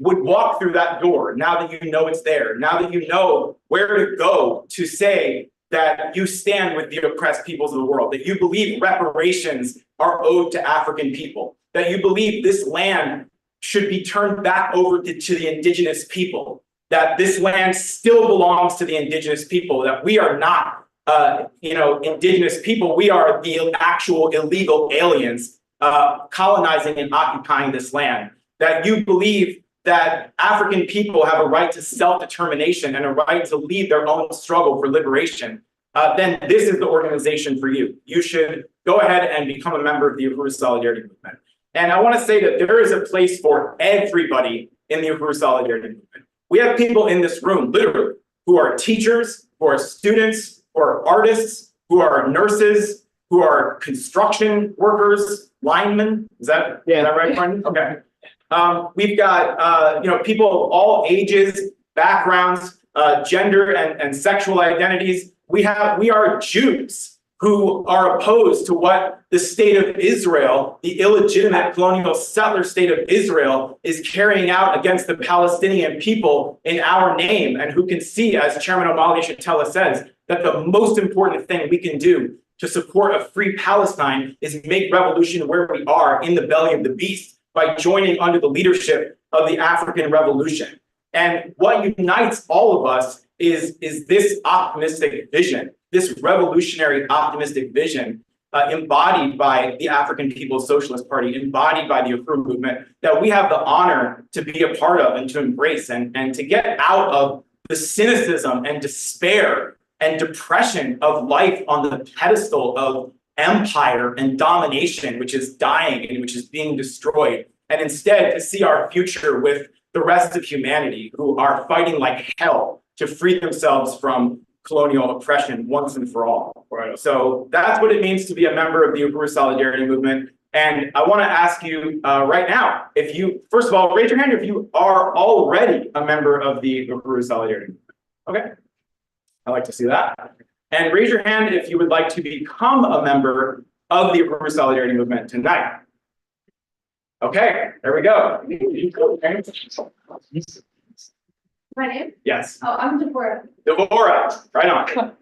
would walk through that door, now that you know it's there, now that you know where to go to say that you stand with the oppressed peoples of the world, that you believe reparations are owed to African people, that you believe this land should be turned back over to the indigenous people, that this land still belongs to the indigenous people, that we are not indigenous people, we are the actual illegal aliens colonizing and occupying this land, that you believe that African people have a right to self-determination and a right to lead their own struggle for liberation, then this is the organization for you. You should go ahead and become a member of the Uhuru Solidarity Movement. And I want to say that there is a place for everybody in the Uhuru Solidarity Movement. We have people in this room, literally, who are teachers, who are students, who are artists, who are nurses, who are construction workers, linemen. Is that right, Brendan? Okay. We've got people of all ages, backgrounds, gender and sexual identities. We are Jews who are opposed to what the state of Israel, the illegitimate colonial settler state of Israel, is carrying out against the Palestinian people in our name, and who can see, as Chairman Omali Yeshitela says, that the most important thing we can do to support a free Palestine is make revolution where we are, in the belly of the beast, by joining under the leadership of the African Revolution. And what unites all of us is this optimistic vision, this revolutionary optimistic vision embodied by the African People's Socialist Party, embodied by the Uhuru movement, that we have the honor to be a part of and to embrace, and to get out of the cynicism and despair and depression of life on the pedestal of empire and domination, which is dying and which is being destroyed, and instead to see our future with the rest of humanity who are fighting like hell to free themselves from colonial oppression once and for all. Right. So that's what it means to be a member of the Uhuru Solidarity Movement. And I want to ask you right now, if you, first of all, raise your hand if you are already a member of the Uhuru Solidarity Movement. Okay, I like to see that. And raise your hand if you would like to become a member of the Reparations Solidarity Movement tonight. Okay, there we go. My name? Yes. Oh, I'm Deborah. Deborah, right on.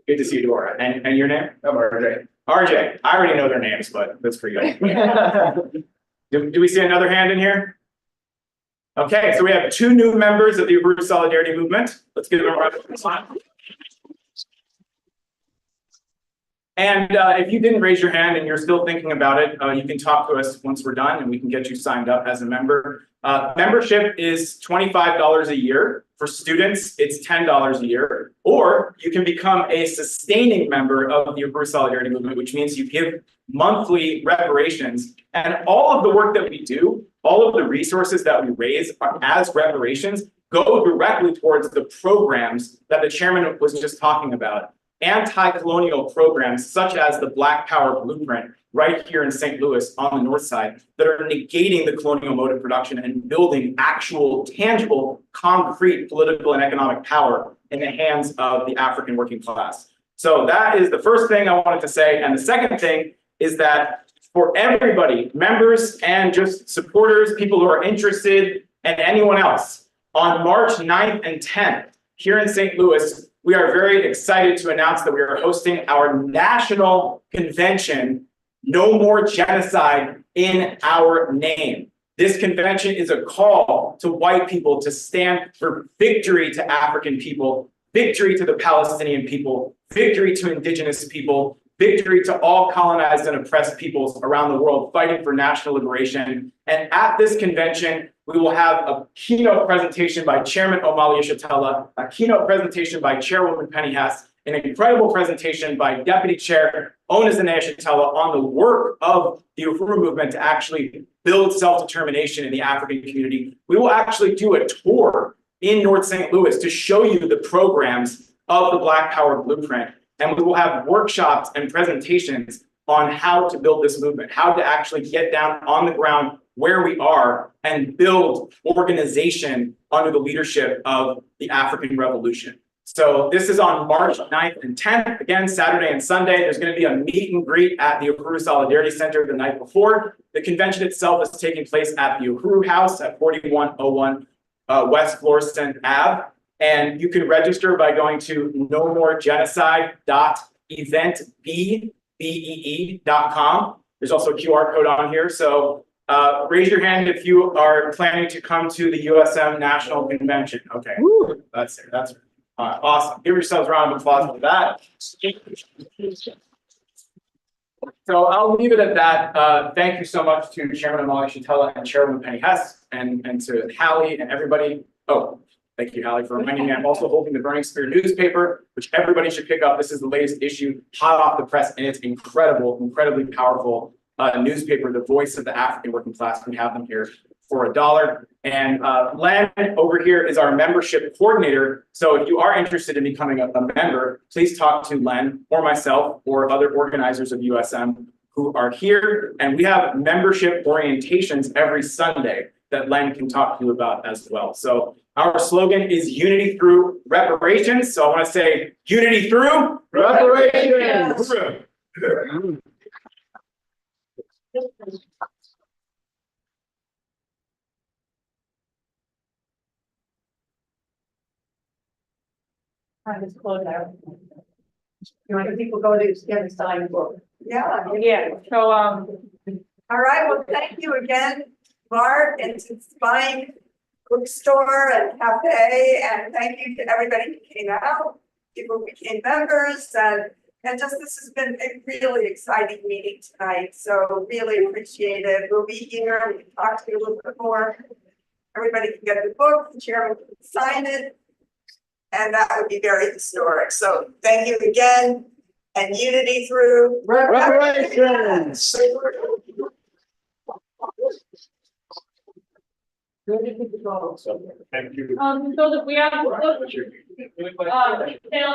Good to see you, Dora. And your name? I'm RJ. RJ. I already know their names, but that's for you. Do we see another hand in here? Okay, so we have 2 new members of the Uhuru Solidarity Movement. Let's give them a round of applause. And if you didn't raise your hand and you're still thinking about it, you can talk to us once we're done and we can get you signed up as a member. Membership is $25 a year. For students, it's $10 a year. Or you can become a sustaining member of the Uhuru Solidarity Movement, which means you give monthly reparations. And all of the work that we do, all of the resources that we raise as reparations go directly towards the programs that the chairman was just talking about. Anti-colonial programs such as the Black Power Blueprint right here in St. Louis on the north side that are negating the colonial mode of production and building actual, tangible, concrete political and economic power in the hands of the African working class. So that is the first thing I wanted to say. And the second thing is that for everybody, members and just supporters, people who are interested, and anyone else, on March 9th and 10th here in St. Louis, we are very excited to announce that we are hosting our national convention, No More Genocide in Our Name. This convention is a call to white people to stand for victory to African people, victory to the Palestinian people, victory to indigenous people, victory to all colonized and oppressed peoples around the world fighting for national liberation. And at this convention, we will have a keynote presentation by Chairman Omali Yeshitela, a keynote presentation by Chairwoman Penny Hess, an incredible presentation by Deputy Chair Onizane Yeshitela on the work of the Uhuru movement to actually build self-determination in the African community. We will actually do a tour in North St. Louis to show you the programs of the Black Power Blueprint. And we will have workshops and presentations on how to build this movement, how to actually get down on the ground where we are and build organization under the leadership of the African Revolution. So this is on March 9th and 10th, again, Saturday and Sunday. There's going to be a meet and greet at the Uhuru Solidarity Center the night before. The convention itself is taking place at the Uhuru House at 4101 West Florissant Ave. And you can register by going to nomoregenocide.eventbee.com. There's also a QR code on here. So raise your hand if you are planning to come to the USM National Convention. Okay, that's it. That's awesome. Give yourselves a round of applause for that. So I'll leave it at that. Thank you so much to Chairman Omali Yeshitela and Chairwoman Penny Hess and to Hallie and everybody. Oh, thank you, Hallie, for reminding me. I'm also holding the Burning Spear newspaper, which everybody should pick up. This is the latest issue, hot off the press, and it's incredible, incredibly powerful newspaper, the voice of the African working class. We have them here for $1. And Len over here is our membership coordinator. So if you are interested in becoming a member, please talk to Len or myself or other organizers of USM who are here. And we have membership orientations every Sunday that Len can talk to you about as well. So our slogan is unity through reparations. So I want to say unity through reparations. I just close out. You want people go to get a signed book? Yeah. Yeah, so, All right, well, thank you again, Mark, and to Spine Bookstore and Cafe, and thank you to everybody who came out, people who became members, and just this has been a really exciting meeting tonight, so really appreciate it. We'll be here, we can talk to you a little bit more. Everybody can get the book, the chairman can sign it, and that would be very historic. So thank you again, and unity through reparations. Thank you. so that we have, down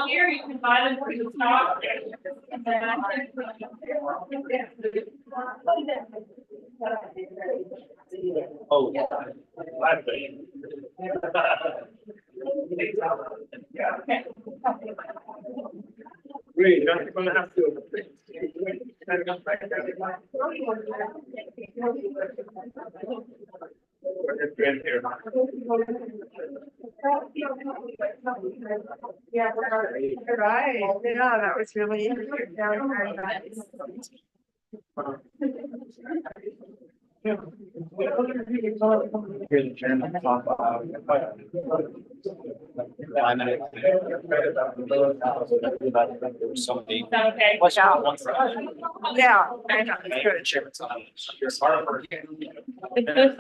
here, you can buy them for the stock. Oh, Great, you're gonna have to. Yeah, right, yeah, that was really very nice. Here's the chairman talk about. There was so many. Okay. Watch out. Yeah, I know. You're smart for it. It's just,